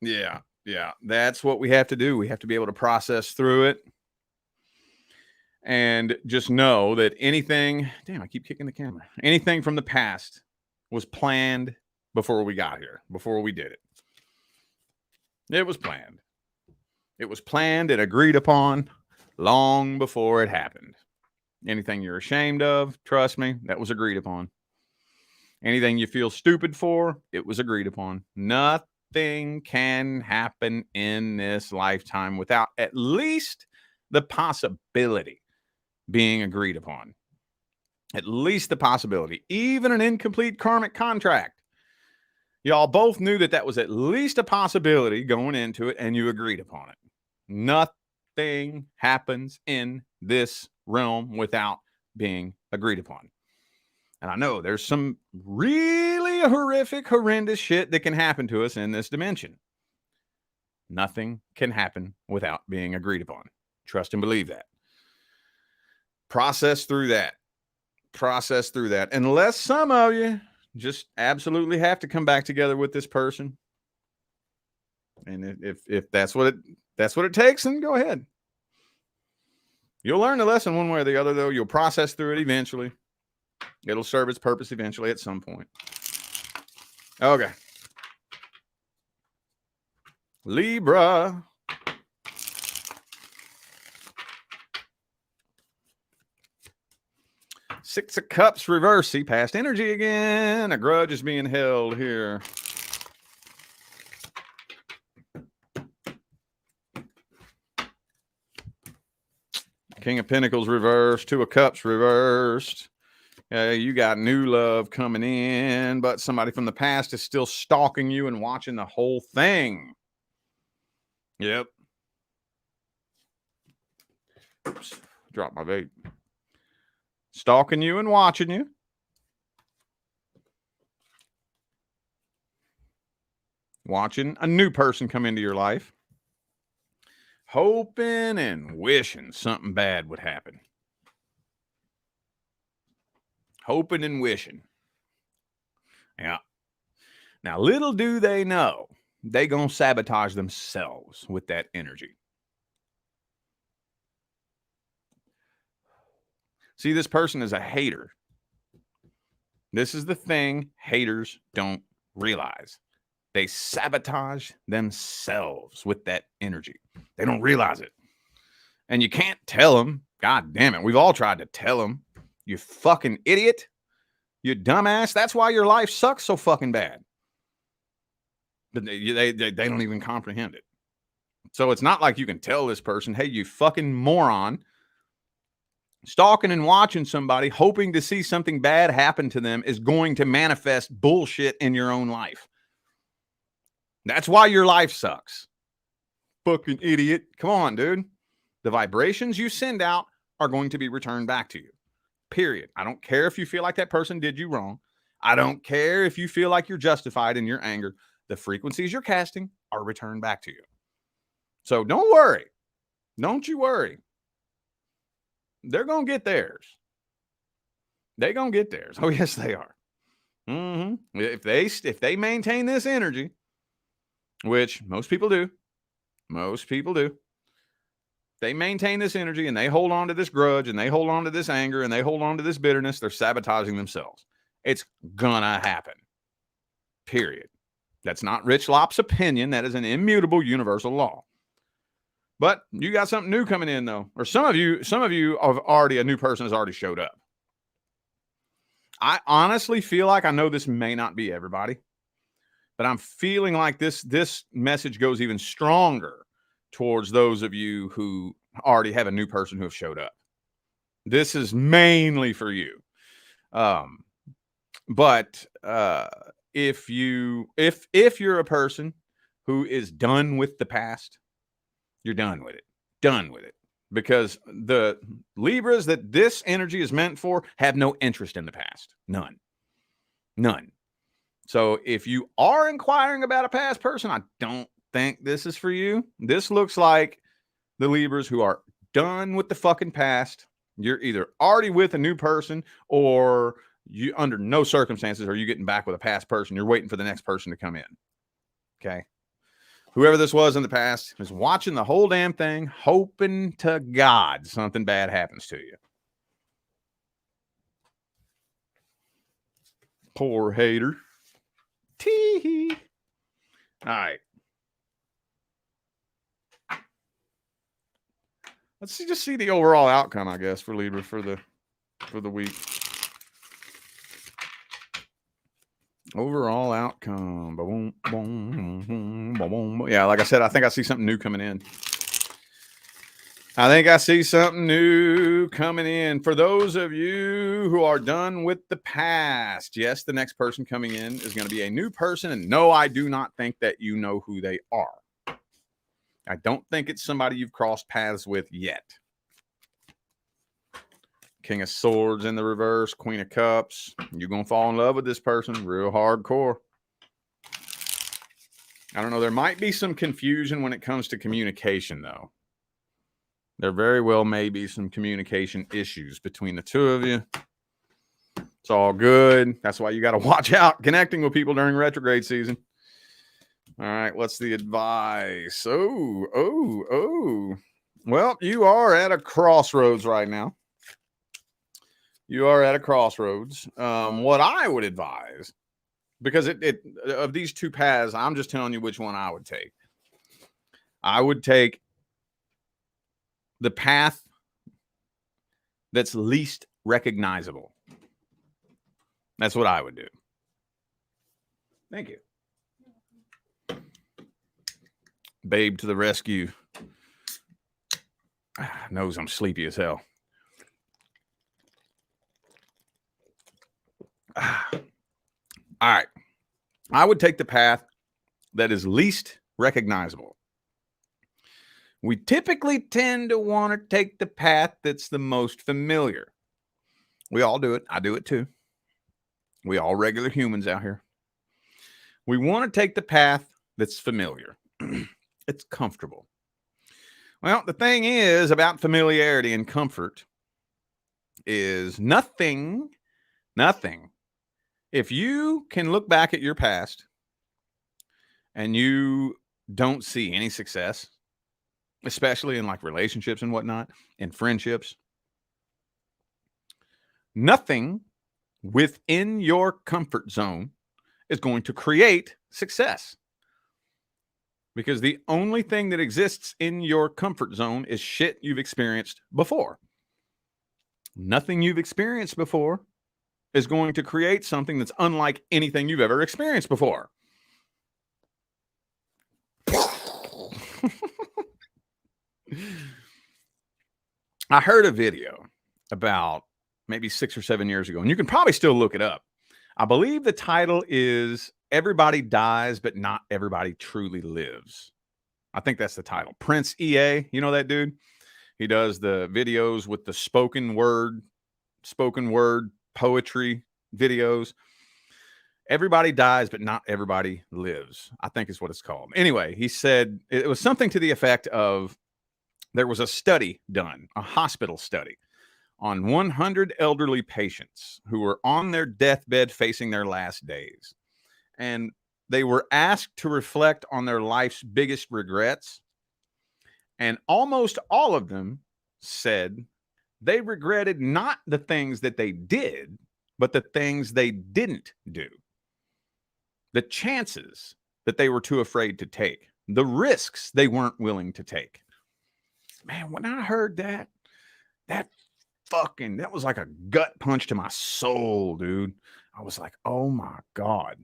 yeah, that's what we have to do. We have to be able to process through it. And just know that anything, damn, I keep kicking the camera. Anything from the past was planned before we got here, before we did it. It was planned. It was planned and agreed upon long before it happened. Anything you're ashamed of, trust me, that was agreed upon. Anything you feel stupid for, it was agreed upon. Nothing can happen in this lifetime without at least the possibility being agreed upon. At least the possibility. Even an incomplete karmic contract. Y'all both knew that was at least a possibility going into it, and you agreed upon it. Nothing happens in this realm without being agreed upon. And I know there's some really horrific, horrendous shit that can happen to us in this dimension. Nothing can happen without being agreed upon. Trust and believe that. Process through that. Process through that. Unless some of you just absolutely have to come back together with this person. And if that's what it takes, then go ahead. You'll learn the lesson one way or the other, though. You'll process through it eventually. It'll serve its purpose eventually at some point. Okay. Libra. Six of Cups reverse. See, past energy again. A grudge is being held here. King of Pentacles reversed. Two of Cups reversed. You got new love coming in, but somebody from the past is still stalking you and watching the whole thing. Yep. Oops. Dropped my vape. Stalking you and watching you. Watching a new person come into your life. Hoping and wishing something bad would happen. Hoping and wishing. Yeah. Now, little do they know, they gonna sabotage themselves with that energy. See, this person is a hater. This is the thing haters don't realize. They sabotage themselves with that energy. They don't realize it. And you can't tell them. God damn it. We've all tried to tell them. You fucking idiot. You dumbass. That's why your life sucks so fucking bad. But they don't even comprehend it. So it's not like you can tell this person, hey, you fucking moron. Stalking and watching somebody, hoping to see something bad happen to them, is going to manifest bullshit in your own life. That's why your life sucks. Fucking idiot. Come on, dude. The vibrations you send out are going to be returned back to you. Period. I don't care if you feel like that person did you wrong. I don't care if you feel like you're justified in your anger. The frequencies you're casting are returned back to you. So don't worry. Don't you worry. They're going to get theirs. They're going to get theirs. Oh, yes, they are. If they maintain this energy, which most people do, they maintain this energy and they hold on to this grudge and they hold on to this anger and they hold on to this bitterness, they're sabotaging themselves. It's gonna happen. Period. That's not Rich Lopp's opinion. That is an immutable universal law. But you got something new coming in, though. Or some of you have already, a new person has already showed up. I honestly feel like I know this may not be everybody, But I'm feeling like this message goes even stronger towards those of you who already have a new person who have showed up. This is mainly for you. But if you're a person who is done with the past, you're done with it. Done with it. Because the Libras that this energy is meant for have no interest in the past. None. So if you are inquiring about a past person, I don't think this is for you. This looks like the Libras who are done with the fucking past. You're either already with a new person, or you, under no circumstances are you getting back with a past person. You're waiting for the next person to come in. Okay. Whoever this was in the past is watching the whole damn thing, hoping to God something bad happens to you. Poor hater. Tee-hee. All right. Let's just see the overall outcome, I guess, for Libra for the week. Overall outcome. Yeah, like I said, I think I see something new coming in. For those of you who are done with the past, yes, the next person coming in is going to be a new person. And no, I do not think that you know who they are. I don't think it's somebody you've crossed paths with yet. King of Swords in the reverse, Queen of Cups. You're going to fall in love with this person real hardcore. I don't know. There might be some confusion when it comes to communication, though. There very well may be some communication issues between the two of you. It's all good. That's why you got to watch out connecting with people during retrograde season. All right, what's the advice? Oh. Well, you are at a crossroads right now. You are at a crossroads. What I would advise, because of these two paths, I'm just telling you which one I would take. I would take the path that's least recognizable. That's what I would do. Thank you. Babe to the rescue. Knows I'm sleepy as hell. All right. I would take the path that is least recognizable. We typically tend to want to take the path that's the most familiar. We all do it. I do it too. We all regular humans out here. We want to take the path that's familiar. It's comfortable. Well, the thing is about familiarity and comfort is nothing. If you can look back at your past and you don't see any success, especially in like relationships and whatnot, and friendships, nothing within your comfort zone is going to create success. Because the only thing that exists in your comfort zone is shit you've experienced before. Nothing you've experienced before is going to create something that's unlike anything you've ever experienced before. I heard a video about maybe 6 or 7 years ago, and you can probably still look it up. I believe the title is Everybody Dies, but Not Everybody Truly Lives. I think that's the title. Prince EA, you know that dude? He does the videos with the spoken word poetry videos. Everybody dies, but not everybody lives, I think is what it's called. Anyway, he said it was something to the effect of there was a study done, a hospital study, on 100 elderly patients who were on their deathbed facing their last days. And they were asked to reflect on their life's biggest regrets. And almost all of them said they regretted not the things that they did, but the things they didn't do. The chances that they were too afraid to take, the risks they weren't willing to take. Man, when I heard that was like a gut punch to my soul, dude. I was like, oh my God.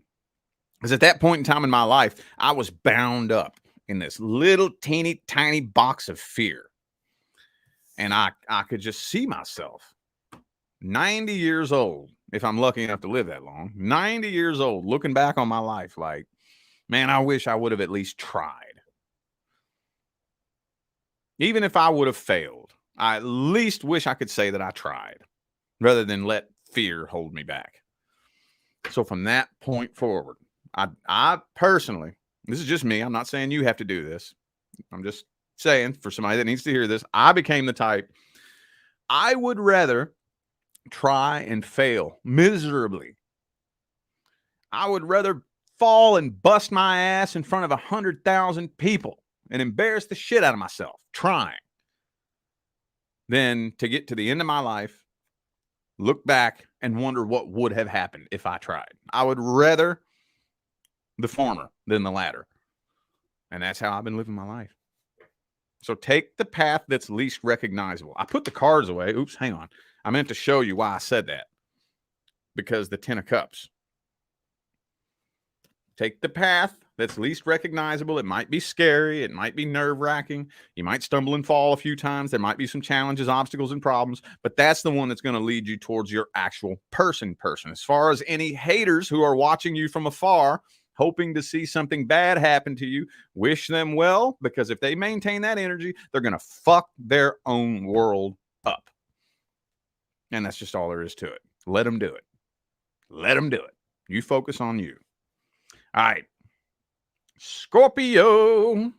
Because at that point in time in my life, I was bound up in this little teeny tiny box of fear. And I could just see myself 90 years old, if I'm lucky enough to live that long, 90 years old, looking back on my life like, man, I wish I would have at least tried. Even if I would have failed, I at least wish I could say that I tried rather than let fear hold me back. So from that point forward, I personally, this is just me. I'm not saying you have to do this. I'm just saying for somebody that needs to hear this, I became the type, I would rather try and fail miserably. I would rather fall and bust my ass in front of 100,000 people and embarrass the shit out of myself trying than to get to the end of my life, look back and wonder what would have happened if I tried. I would rather the former than the latter. And that's how I've been living my life. So take the path that's least recognizable. I put the cards away. Oops, hang on. I meant to show you why I said that. Because the 10 of Cups. Take the path that's least recognizable. It might be scary. It might be nerve-wracking. You might stumble and fall a few times. There might be some challenges, obstacles, and problems. But that's the one that's going to lead you towards your actual person. As far as any haters who are watching you from afar, hoping to see something bad happen to you, wish them well, because if they maintain that energy, they're going to fuck their own world up. And that's just all there is to it. Let them do it. Let them do it. You focus on you. All right. Scorpio.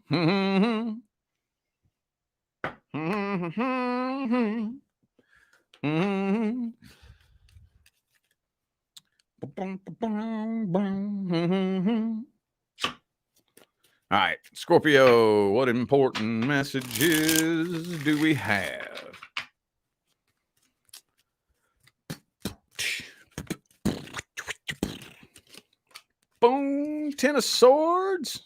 All right, Scorpio, what important messages do we have? Boom, 10 of Swords.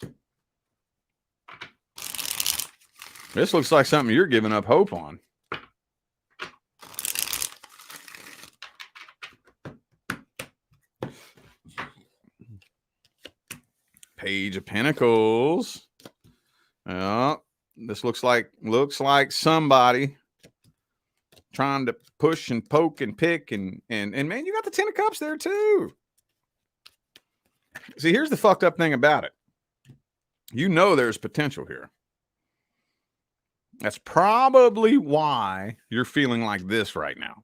This looks like something you're giving up hope on. Page of Pentacles. This looks like somebody trying to push and poke and pick and man, you got the 10 of Cups there too. See, here's the fucked up thing about it. You know there's potential here. That's probably why you're feeling like this right now.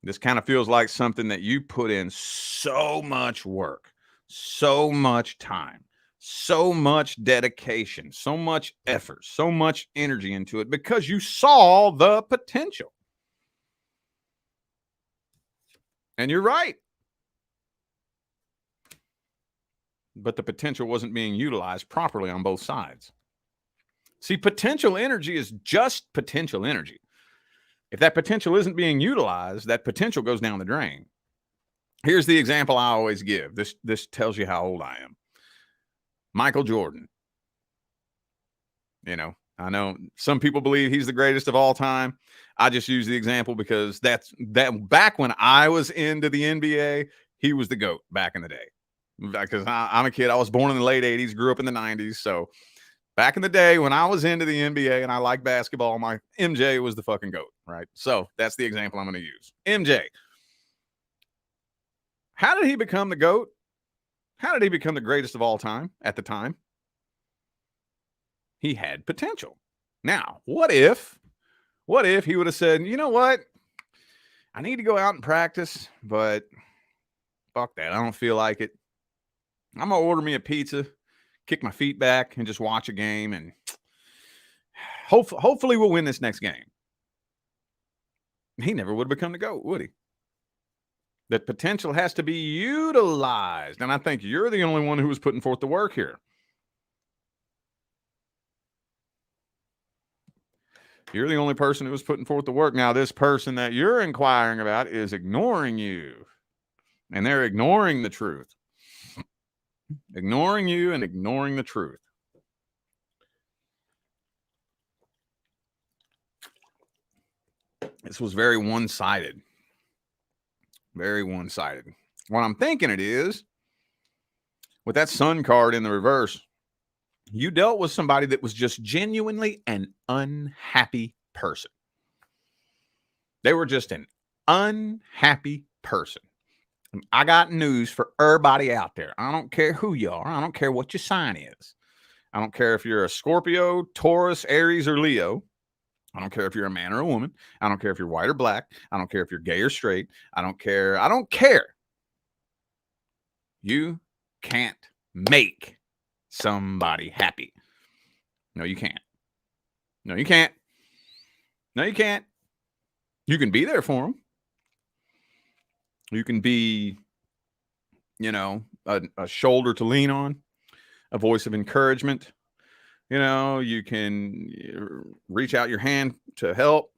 This kind of feels like something that you put in so much work, so much time, so much dedication, so much effort, so much energy into it because you saw the potential. And you're right. But the potential wasn't being utilized properly on both sides. See, potential energy is just potential energy. If that potential isn't being utilized, that potential goes down the drain. Here's the example I always give. This tells you how old I am. Michael Jordan. You know, I know some people believe he's the greatest of all time. I just use the example because that back when I was into the NBA, he was the GOAT back in the day. Because I'm a kid. I was born in the late 80s, grew up in the 90s. So back in the day when I was into the NBA and I liked basketball, my MJ was the fucking GOAT, right? So that's the example I'm going to use. MJ. How did he become the GOAT? How did he become the greatest of all time at the time? He had potential. Now, what if he would have said, you know what? I need to go out and practice, but fuck that. I don't feel like it. I'm going to order me a pizza, kick my feet back, and just watch a game, and hopefully we'll win this next game. He never would have become the GOAT, would he? That potential has to be utilized, and I think you're the only one who was putting forth the work here. You're the only person who was putting forth the work. Now, this person that you're inquiring about is ignoring you, and they're ignoring the truth. Ignoring you and ignoring the truth. This was very one-sided. Very one-sided. What I'm thinking it is with that Sun card in the reverse, you dealt with somebody that was just genuinely an unhappy person. They were just an unhappy person. And I got news for everybody out there. I don't care who you are. I don't care what your sign is. I don't care if you're a Scorpio, Taurus, Aries, or Leo. I don't care if you're a man or a woman. I don't care if you're white or black. I don't care if you're gay or straight. I don't care. I don't care. You can't make somebody happy. No, you can't. No, you can't. No, you can't. You can be there for them. You can be, a shoulder to lean on, a voice of encouragement. You can reach out your hand to help.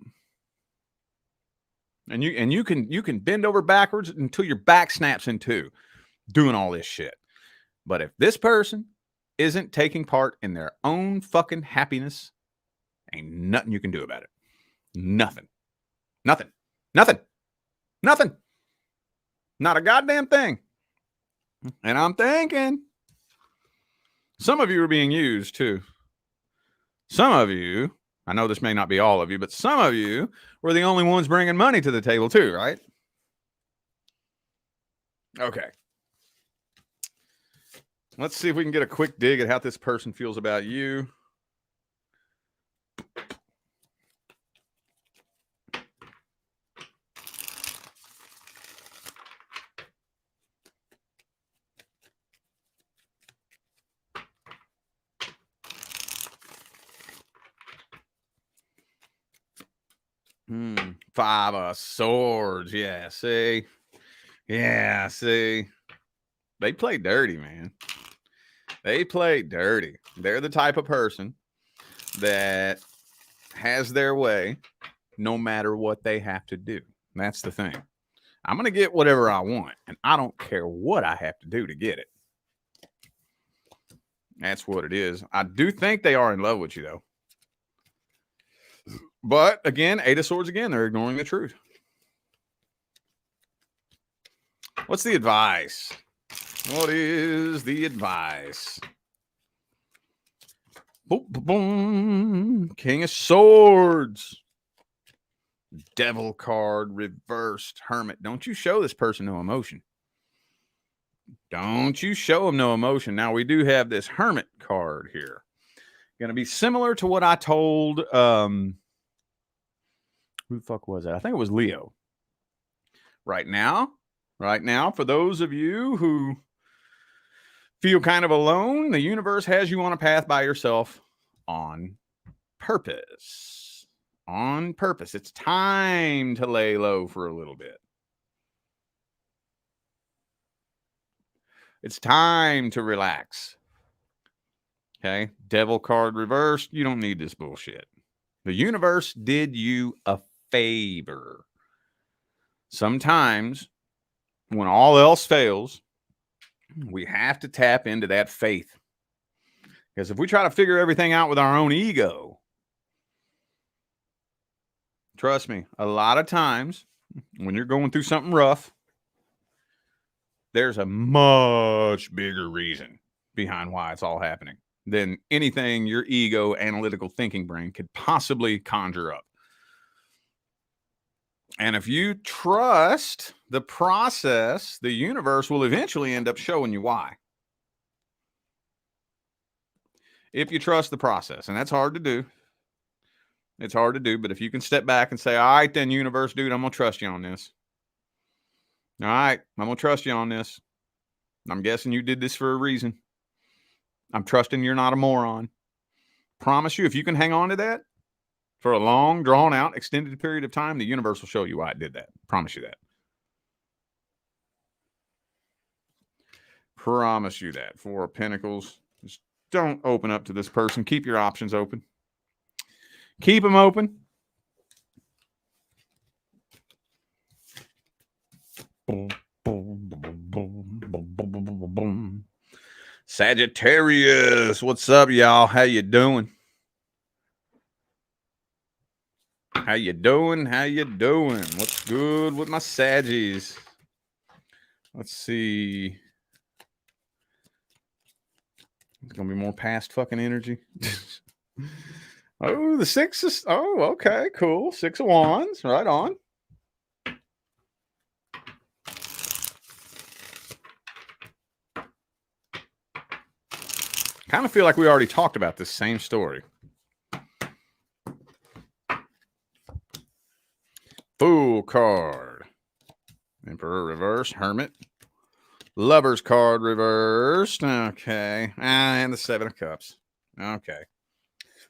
And you can bend over backwards until your back snaps in two doing all this shit. But if this person isn't taking part in their own fucking happiness, ain't nothing you can do about it. Nothing. Nothing. Nothing. Nothing. Not a goddamn thing. And I'm thinking some of you are being used too. Some of you, I know this may not be all of you, but some of you were the only ones bringing money to the table too, right? Okay. Let's see if we can get a quick dig at how this person feels about you. Five of Swords. Yeah, see? Yeah, see? They play dirty, man. They play dirty. They're the type of person that has their way no matter what they have to do. That's the thing. I'm going to get whatever I want, and I don't care what I have to do to get it. That's what it is. I do think they are in love with you, though. But again, Eight of Swords again, they're ignoring the truth. What's the advice? What is the advice? Boom, boom, boom. King of Swords. Devil card reversed. Hermit. Don't you show this person no emotion. Don't you show them no emotion. Now, we do have this Hermit card here. Going to be similar to what I told... who the fuck was that? I think it was Leo. Right now, for those of you who feel kind of alone, the universe has you on a path by yourself on purpose. On purpose. It's time to lay low for a little bit. It's time to relax. Okay? Devil card reversed. You don't need this bullshit. The universe did you a favor. Sometimes, when all else fails, we have to tap into that faith. Because if we try to figure everything out with our own ego, trust me, a lot of times when you're going through something rough, there's a much bigger reason behind why it's all happening than anything your ego, analytical thinking brain could possibly conjure up. And if you trust the process, the universe will eventually end up showing you why. If you trust the process, and that's hard to do. It's hard to do, but if you can step back and say, all right, then universe, dude, I'm going to trust you on this. All right, I'm going to trust you on this. I'm guessing you did this for a reason. I'm trusting you're not a moron. Promise you, if you can hang on to that for a long, drawn-out, extended period of time, the universe will show you why it did that. Promise you that. Promise you that. Four of Pentacles. Just don't open up to this person. Keep your options open. Keep them open. Sagittarius, what's up, y'all? How you doing? How you doing? How you doing? What's good with my Saggies? Let's see. It's going to be more past fucking energy. Oh, the 6 is, oh, okay, cool. 6 of Wands, right on. Kind of feel like we already talked about this same story. Fool card. Emperor reverse. Hermit. Lover's card reversed. Okay. And the 7 of Cups. Okay.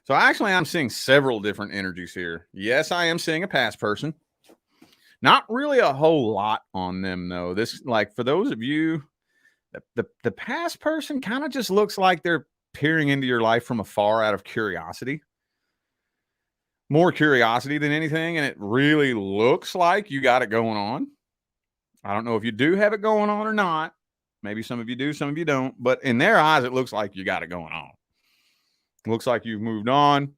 So actually, I'm seeing several different energies here. Yes, I am seeing a past person. Not really a whole lot on them, though. This, like, for those of you, the past person kind of just looks like they're peering into your life from afar out of curiosity. More curiosity than anything, and it really looks like you got it going on. I don't know if you do have it going on or not. Maybe some of you do, some of you don't. But in their eyes, it looks like you got it going on. It looks like you've moved on.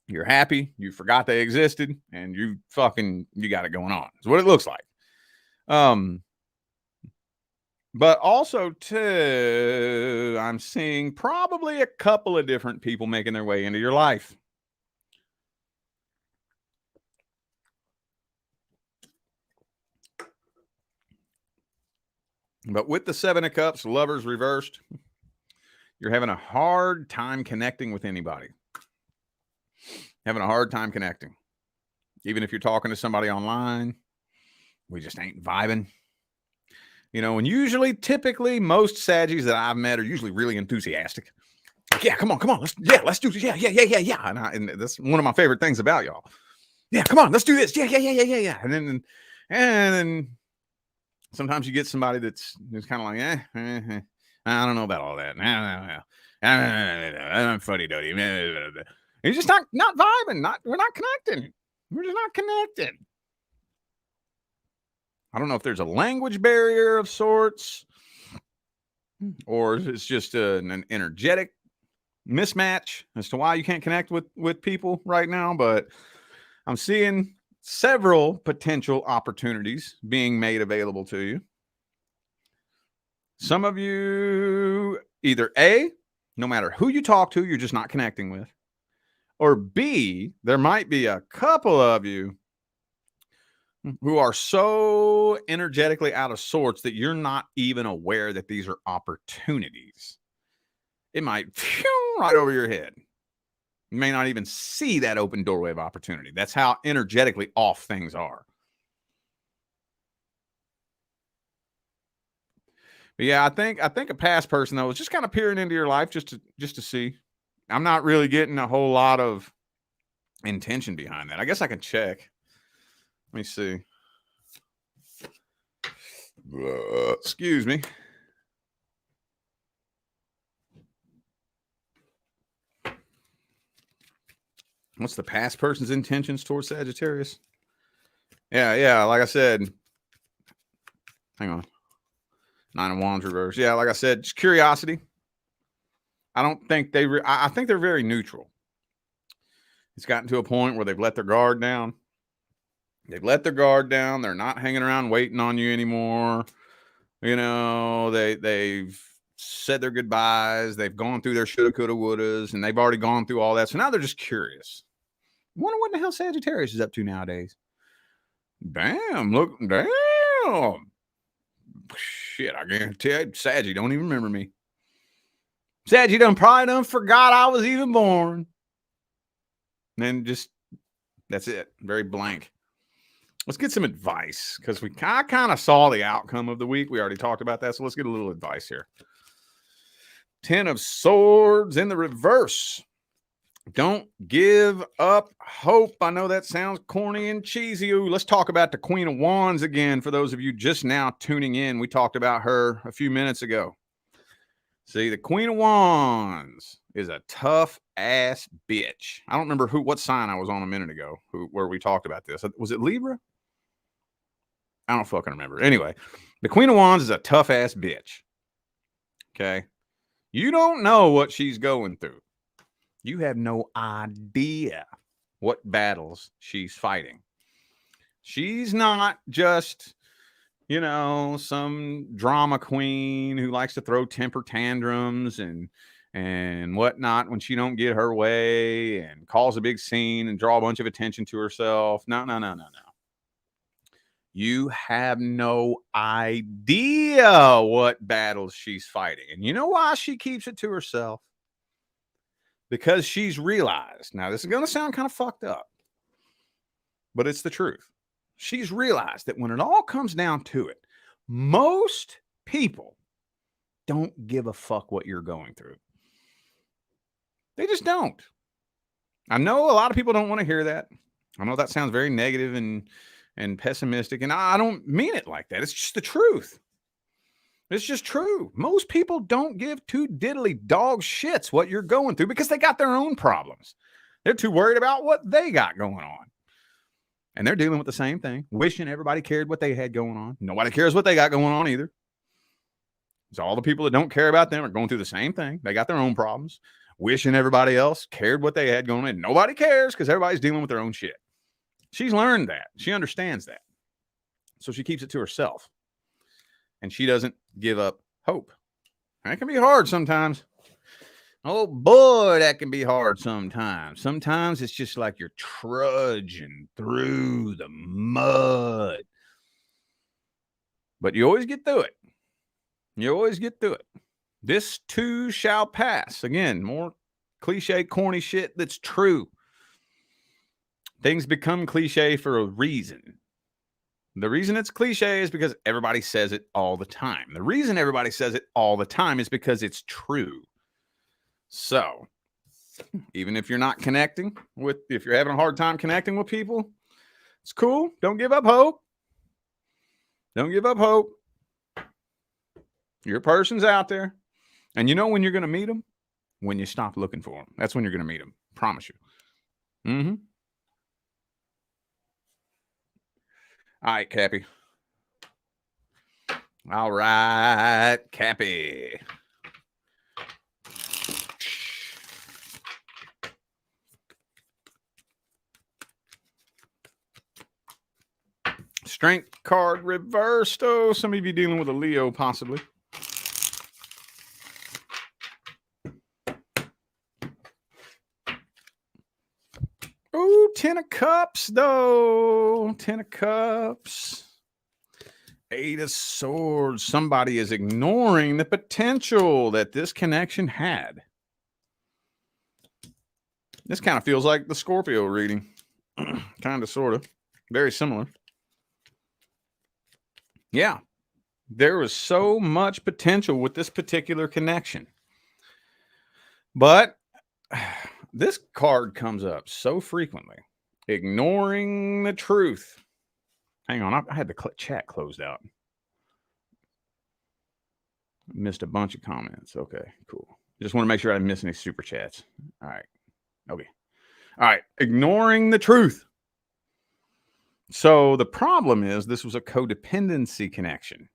You're happy. You forgot they existed, and you got it going on. Is what it looks like. But also, too, I'm seeing probably a couple of different people making their way into your life. But with the 7 of Cups, Lovers reversed, you're having a hard time connecting with anybody. Having a hard time connecting. Even if you're talking to somebody online, we just ain't vibing. You know, and usually, typically, most Saggies that I've met are usually really enthusiastic. Like, yeah, come on. Let's do this. Yeah. And that's one of my favorite things about y'all. Yeah, come on, let's do this. Yeah. And then sometimes you get somebody that's kind of like, I don't know about all that. I'm fuddy-duddy. You're just not vibing. We're not connecting. We're just not connected. I don't know if there's a language barrier of sorts, or it's just an energetic mismatch as to why you can't connect with people right now. But I'm seeing several potential opportunities being made available to you. Some of you, either A, no matter who you talk to, you're just not connecting with, or B, there might be a couple of you who are so energetically out of sorts that you're not even aware that these are opportunities. It might right over your head. You may not even see that open doorway of opportunity. That's how energetically off things are. But yeah, I think a past person, though, is just kind of peering into your life just to see. I'm not really getting a whole lot of intention behind that. I guess I can check. Let me see. Excuse me. What's the past person's intentions towards Sagittarius? Yeah. Like I said, hang on. 9 of Wands reverse. Yeah, like I said, just curiosity. I don't think I think they're very neutral. It's gotten to a point where they've let their guard down. They're not hanging around waiting on you anymore. You know, they've said their goodbyes. They've gone through their shoulda, coulda, wouldas, and they've already gone through all that. So now they're just curious. Wonder what the hell Sagittarius is up to nowadays. Damn. Shit, I guarantee you, Saggy don't even remember me. Saggy probably forgot I was even born. And then just, that's it. Very blank. Let's get some advice, because I kind of saw the outcome of the week. We already talked about that, so let's get a little advice here. 10 of Swords in the reverse. Don't give up hope. I know that sounds corny and cheesy. Ooh, let's talk about the Queen of Wands again. For those of you just now tuning in, we talked about her a few minutes ago. See, the Queen of Wands is a tough ass bitch. I don't remember what sign I was on a minute ago where we talked about this. Was it Libra? I don't fucking remember. Anyway, the Queen of Wands is a tough ass bitch. Okay. You don't know what she's going through. You have no idea what battles she's fighting. She's not just, you know, some drama queen who likes to throw temper tantrums and and whatnot when she don't get her way and cause a big scene and draw a bunch of attention to herself. No. You have no idea what battles she's fighting. And you know why she keeps it to herself? Because she's realized, now this is going to sound kind of fucked up, but it's the truth. She's realized that when it all comes down to it, most people don't give a fuck what you're going through. They just don't. I know a lot of people don't want to hear that. I know that sounds very negative and pessimistic, and I don't mean it like that. It's just the truth. It's just true. Most people don't give two diddly dog shits what you're going through because they got their own problems. They're too worried about what they got going on. And they're dealing with the same thing, wishing everybody cared what they had going on. Nobody cares what they got going on either. So all the people that don't care about them are going through the same thing. They got their own problems, wishing everybody else cared what they had going on. And nobody cares because everybody's dealing with their own shit. She's learned that. She understands that. So she keeps it to herself. And she doesn't give up hope. And it can be hard sometimes. Oh boy, that can be hard sometimes. Sometimes it's just like you're trudging through the mud. But you always get through it. You always get through it. This too shall pass. Again, more cliche, corny shit that's true. Things become cliche for a reason. The reason it's cliche is because everybody says it all the time. The reason everybody says it all the time is because it's true. So, even if you're not connecting with, if you're having a hard time connecting with people, it's cool. Don't give up hope. Don't give up hope. Your person's out there. And you know when you're going to meet them? When you stop looking for them. That's when you're going to meet them. Promise you. Mm-hmm. All right, Cappy. All right, Cappy. Strength card reversed. Oh, some of you dealing with a Leo, possibly. Oh, 10 of Cups, though. 10 of Cups. 8 of Swords. Somebody is ignoring the potential that this connection had. This kind of feels like the Scorpio reading. Kind of, sort of. Very similar. Yeah. There was so much potential with this particular connection. But this card comes up so frequently. Ignoring the truth. Hang on. I had the chat closed out. Missed a bunch of comments. Okay, cool. Just want to make sure I didn't miss any super chats. All right. Okay. All right. Ignoring the truth. So the problem is this was a codependency connection.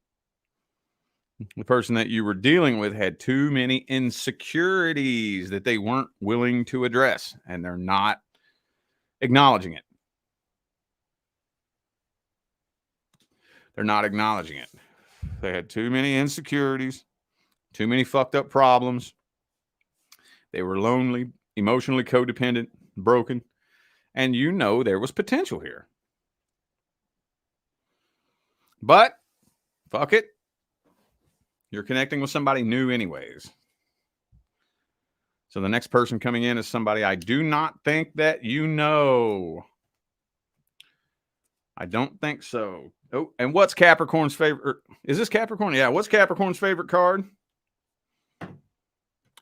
The person that you were dealing with had too many insecurities that they weren't willing to address, and they're not acknowledging it. They're not acknowledging it. They had too many insecurities, too many fucked up problems. They were lonely, emotionally codependent, broken, and you know there was potential here. But fuck it. You're connecting with somebody new anyways. So the next person coming in is somebody I do not think that you know. I don't think so. Oh, and what's Capricorn's favorite? Is this Capricorn? Yeah. What's Capricorn's favorite card?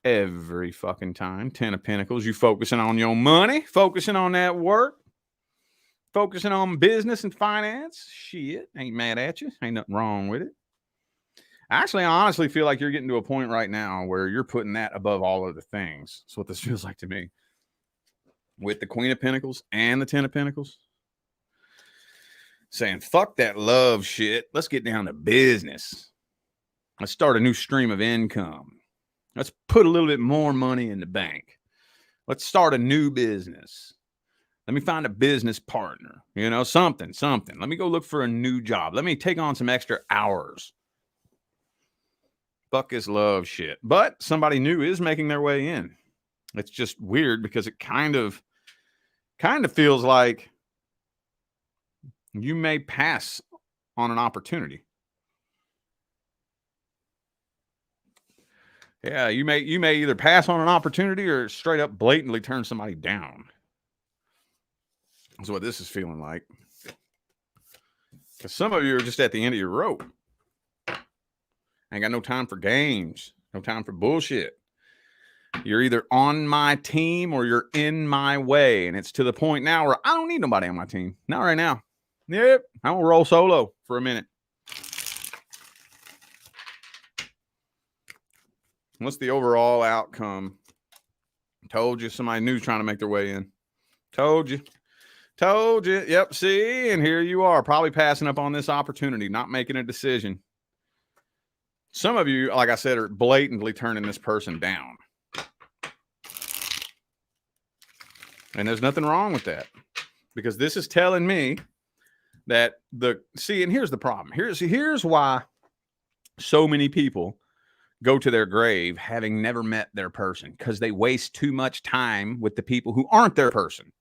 Every fucking time. 10 of Pentacles. You focusing on your money, focusing on that work, focusing on business and finance. Shit. Ain't mad at you. Ain't nothing wrong with it. Actually, I honestly feel like you're getting to a point right now where you're putting that above all other things. That's what this feels like to me. With the Queen of Pentacles and the 10 of Pentacles. Saying, fuck that love shit. Let's get down to business. Let's start a new stream of income. Let's put a little bit more money in the bank. Let's start a new business. Let me find a business partner. You know, something. Let me go look for a new job. Let me take on some extra hours. Fuck is love shit. But somebody new is making their way in. It's just weird because it kind of feels like you may pass on an opportunity. Yeah, you may either pass on an opportunity or straight up blatantly turn somebody down. That's what this is feeling like. Because some of you are just at the end of your rope. Ain't got no time for games, no time for bullshit. You're either on my team or you're in my way. And it's to the point now where I don't need nobody on my team. Not right now. Yep. I'm going to roll solo for a minute. What's the overall outcome? Told you somebody new's trying to make their way in. Told you. Told you. Yep. See, and here you are, probably passing up on this opportunity, not making a decision. Some of you, like I said, are blatantly turning this person down. And there's nothing wrong with that, because this is telling me that and here's the problem. Here's why so many people go to their grave having never met their person, because they waste too much time with the people who aren't their person.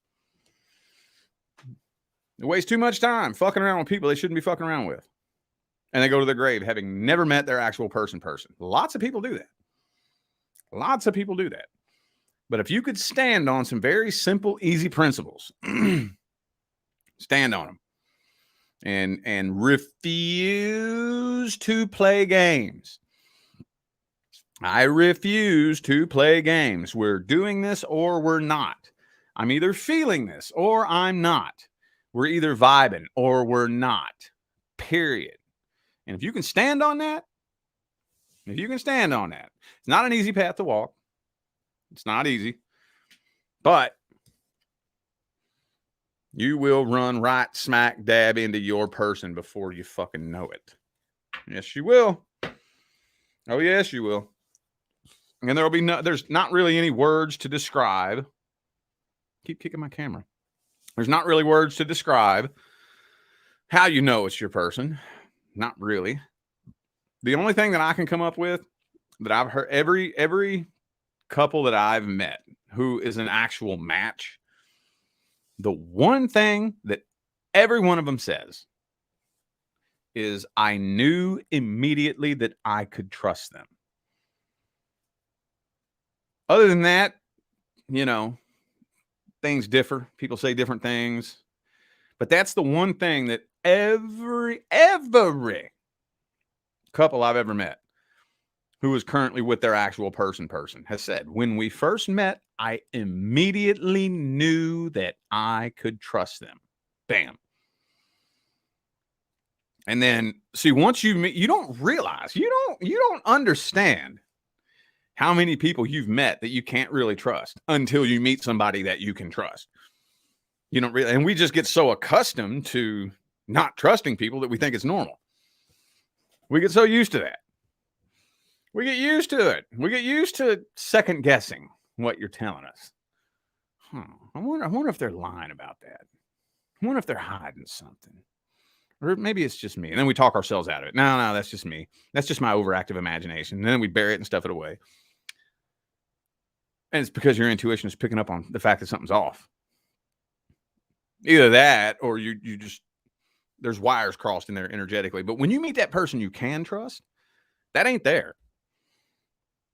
They waste too much time fucking around with people they shouldn't be fucking around with. And they go to their grave having never met their actual person. Lots of people do that. Lots of people do that. But if you could stand on some very simple, easy principles, stand on them and refuse to play games. I refuse to play games. We're doing this or we're not. I'm either feeling this or I'm not. We're either vibing or we're not. Period. And if you can stand on that, it's not an easy path to walk. It's not easy, but you will run right smack dab into your person before you fucking know it. Yes, you will. Oh, yes, you will. And there's not really any words to describe. Keep kicking my camera. There's not really words to describe how you know it's your person. Not really. The only thing that I can come up with that I've heard every couple that I've met who is an actual match, the one thing that every one of them says is, I knew immediately that I could trust them. Other than that, things differ. People say different things. But that's the one thing that every couple I've ever met who is currently with their actual person has said, when we first met, I immediately knew that I could trust them. Bam. And then, see, once you meet, you don't realize, you don't understand how many people you've met that you can't really trust until you meet somebody that you can trust. You don't really, and we just get so accustomed to not trusting people that we think it's normal. We get so used to that. We get used to it. We get used to second guessing what you're telling us. I wonder if they're lying about that. I wonder if they're hiding something. Or maybe it's just me. And then we talk ourselves out of it. No, that's just me. That's just my overactive imagination. And then we bury it and stuff it away. And it's because your intuition is picking up on the fact that something's off. Either that or you just, there's wires crossed in there energetically. But when you meet that person you can trust, that ain't there.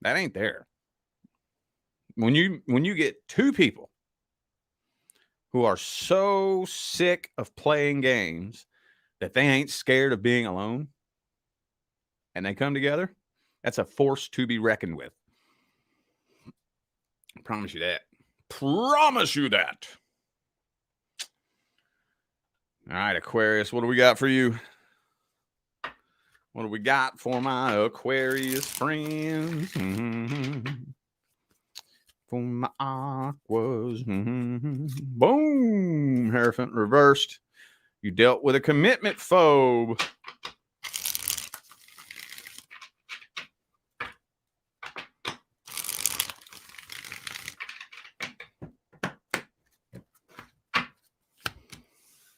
That ain't there. When you get two people who are so sick of playing games that they ain't scared of being alone, and they come together, that's a force to be reckoned with. I promise you that. Promise you that. All right, Aquarius, what do we got for you? What do we got for my Aquarius friends? For my Aquas. Boom. Hierophant reversed. You dealt with a commitment phobe.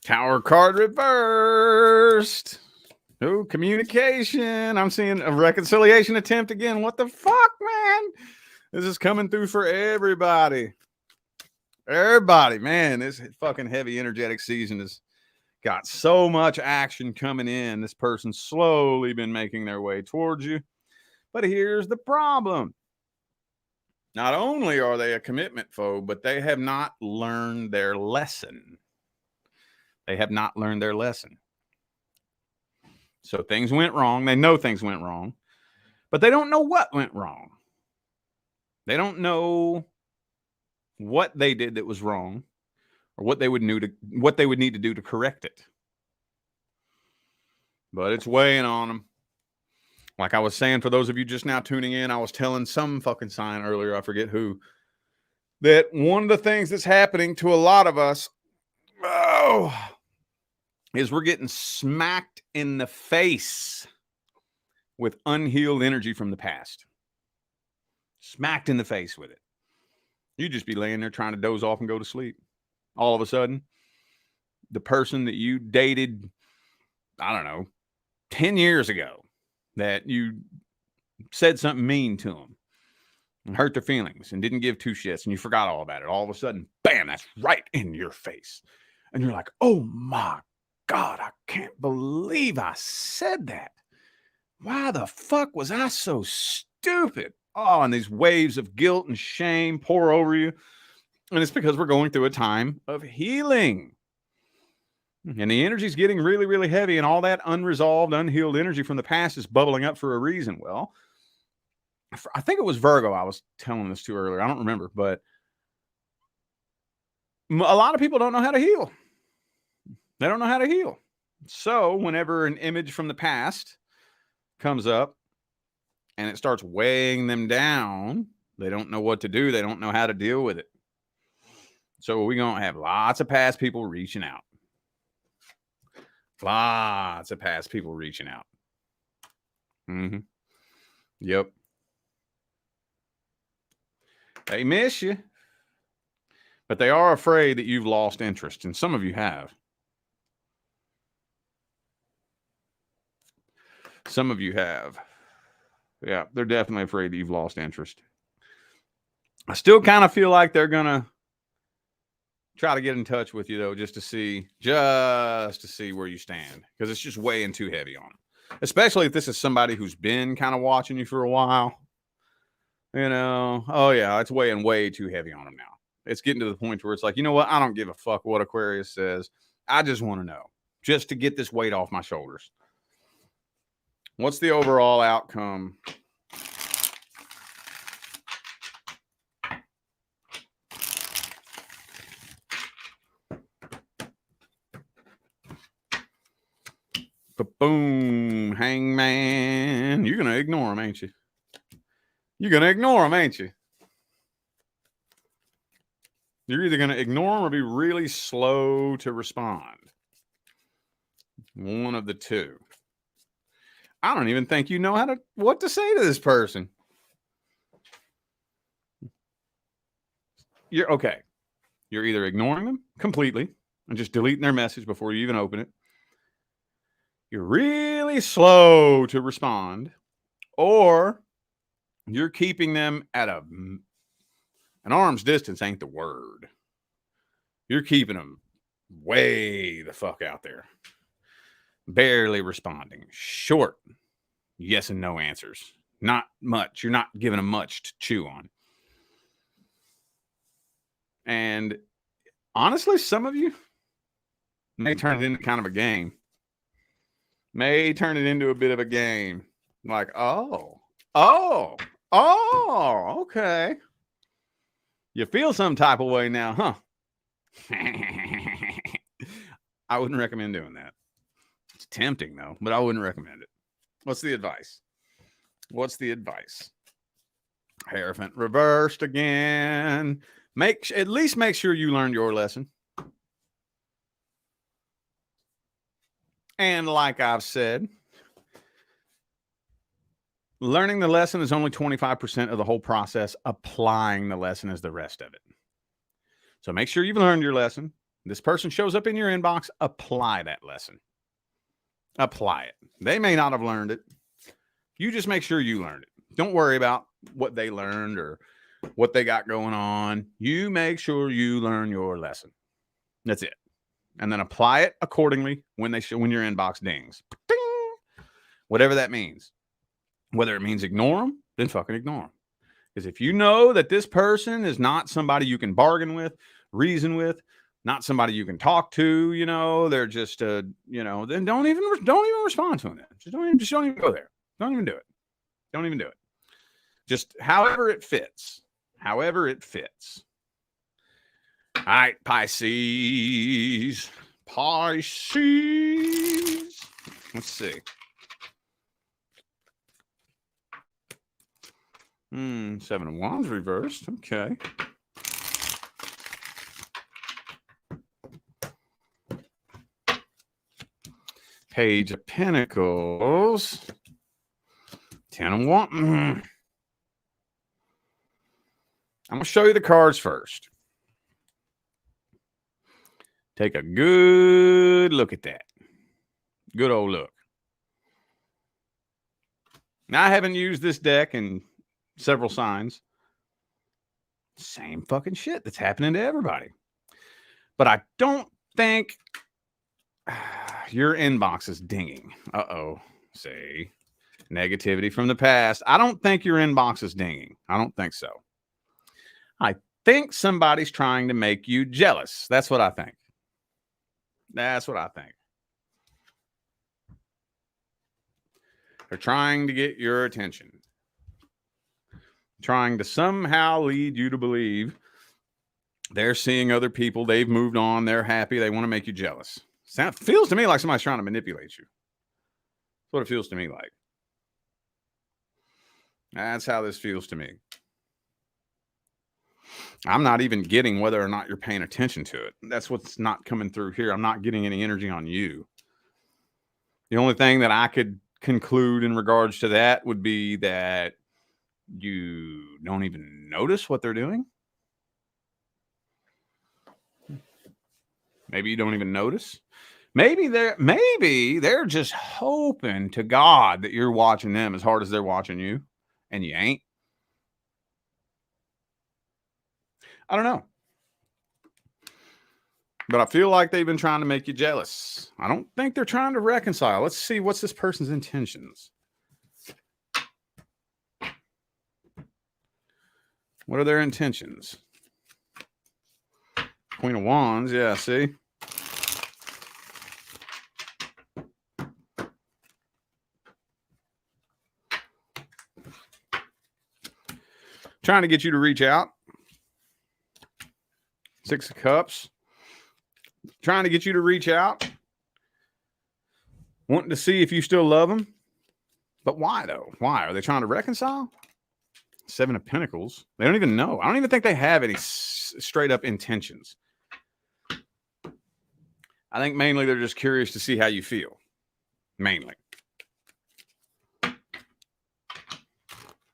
Tower card reversed. Oh, communication. I'm seeing a reconciliation attempt again. What the fuck, man? This is coming through for everybody. Everybody, man, this fucking heavy energetic season has got so much action coming in. This person's slowly been making their way towards you. But here's the problem. Not only are they a commitment phobe, but they have not learned their lesson. They have not learned their lesson. So things went wrong. They know things went wrong, but they don't know what went wrong. They don't know what they did that was wrong or what they would need to do to correct it. But it's weighing on them. Like I was saying, for those of you just now tuning in, I was telling some fucking sign earlier, I forget who, that one of the things that's happening to a lot of us, is we're getting smacked in the face with unhealed energy from the past. Smacked in the face with it. You just be laying there trying to doze off and go to sleep. All of a sudden, the person that you dated, I don't know, 10 years ago, that you said something mean to them and hurt their feelings and didn't give two shits and you forgot all about it. All of a sudden, bam, that's right in your face. And you're like, oh my God, I can't believe I said that. Why the fuck was I so stupid? Oh, and these waves of guilt and shame pour over you. And it's because we're going through a time of healing. And the energy is getting really, really heavy, and all that unresolved, unhealed energy from the past is bubbling up for a reason. Well, I think it was Virgo I was telling this to earlier. I don't remember, but a lot of people don't know how to heal. They don't know how to heal. So whenever an image from the past comes up and it starts weighing them down, they don't know what to do. They don't know how to deal with it. So we're going to have lots of past people reaching out. Lots of past people reaching out. Yep. They miss you. But they are afraid that you've lost interest. And some of you have. Some of you have. Yeah, they're definitely afraid that you've lost interest. I still kind of feel like they're going to try to get in touch with you, though, just to see where you stand, because it's just weighing too heavy on them. Especially if this is somebody who's been kind of watching you for a while. You know, oh yeah, it's weighing way too heavy on them now. It's getting to the point where it's like, you know what? I don't give a fuck what Aquarius says. I just want to know, just to get this weight off my shoulders. What's the overall outcome? Boom, Hangman. You're going to ignore them, ain't you? You're going to ignore them, ain't you? You're either going to ignore them or be really slow to respond. One of the two. I don't even think you know what to say to this person. You're okay. You're either ignoring them completely and just deleting their message before you even open it. You're really slow to respond, or you're keeping them at an arm's distance ain't the word. You're keeping them way the fuck out there. Barely responding. Short yes and no answers. Not much. You're not giving them much to chew on. And honestly, some of you may turn it into kind of a game. May turn it into a bit of a game. Like, oh, okay. You feel some type of way now, huh? I wouldn't recommend doing that. It's tempting, though, but I wouldn't recommend it. What's the advice? Hierophant reversed again. At least make sure you learned your lesson. And like I've said, learning the lesson is only 25% of the whole process. Applying the lesson is the rest of it. So make sure you've learned your lesson. This person shows up in your inbox. Apply that lesson. apply it. They may not have learned it. You just make sure you learned it. Don't worry about what they learned or what they got going on. You make sure you learn your lesson. That's it. And then apply it accordingly when your inbox dings. Ding! Whatever that means. Whether it means ignore them, then fucking ignore them. Because if you know that this person is not somebody you can bargain with, reason with, not somebody you can talk to, you know, they're just, then don't even respond to them. Just don't even go there. Don't even do it. Don't even do it. Just however it fits. However it fits. All right, Pisces. Pisces. Let's see. 7 of Wands reversed. Okay. Page of Pentacles. 10 of Wands. I'm going to show you the cards first. Take a good look at that. Good old look. Now, I haven't used this deck in several signs. Same fucking shit that's happening to everybody. But I don't think your inbox is dinging. Uh-oh. See? Negativity from the past. I don't think your inbox is dinging. I don't think so. I think somebody's trying to make you jealous. That's what I think. That's what I think. They're trying to get your attention. Trying to somehow lead you to believe they're seeing other people. They've moved on. They're happy. They want to make you jealous. Feels to me like somebody's trying to manipulate you. That's what it feels to me like. That's how this feels to me. I'm not even getting whether or not you're paying attention to it. That's what's not coming through here. I'm not getting any energy on you. The only thing that I could conclude in regards to that would be that you don't even notice what they're doing. Maybe you don't even notice. Maybe they're just hoping to God that you're watching them as hard as they're watching you, and you ain't. I don't know. But I feel like they've been trying to make you jealous. I don't think they're trying to reconcile. Let's see, what's this person's intentions? What are their intentions? Queen of Wands, yeah, see? Trying to get you to reach out. 6 of Cups. Trying to get you to reach out. Wanting to see if you still love them. But why, though? Why? Are they trying to reconcile? 7 of Pentacles. They don't even know. I don't even think they have any straight up intentions. I think mainly they're just curious to see how you feel. Mainly.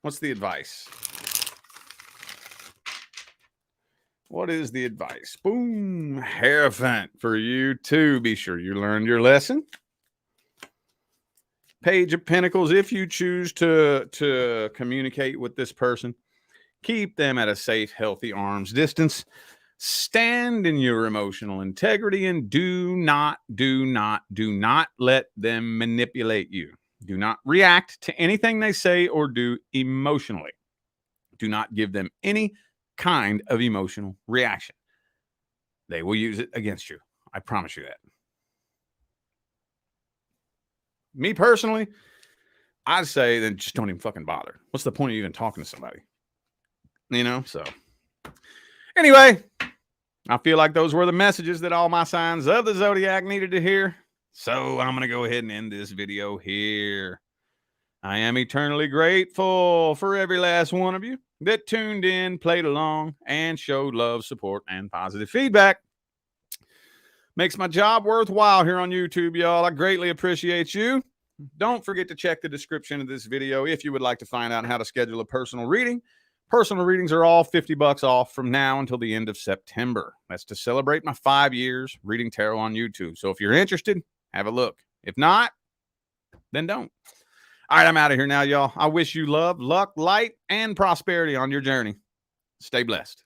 What's the advice? What is the advice? Boom. Hierophant for you too. Be sure you learned your lesson. Page of Pentacles. If you choose to communicate with this person, keep them at a safe, healthy arm's distance. Stand in your emotional integrity and do not let them manipulate you. Do not react to anything they say or do emotionally. Do not give them any kind of emotional reaction. They will use it against you. I promise you that. Me personally, I'd say then just don't even fucking bother. What's the point of even talking to somebody? You know, so anyway, I feel like those were the messages that all my signs of the zodiac needed to hear. So I'm going to go ahead and end this video here. I am eternally grateful for every last one of you that tuned in, played along, and showed love, support, and positive feedback. Makes my job worthwhile here on YouTube, y'all. I greatly appreciate you. Don't forget to check the description of this video if you would like to find out how to schedule a personal reading. Personal readings are all $50 off from now until the end of September. That's to celebrate my 5 years reading tarot on YouTube. So if you're interested, have a look. If not, then don't. All right, I'm out of here now, y'all. I wish you love, luck, light, and prosperity on your journey. Stay blessed.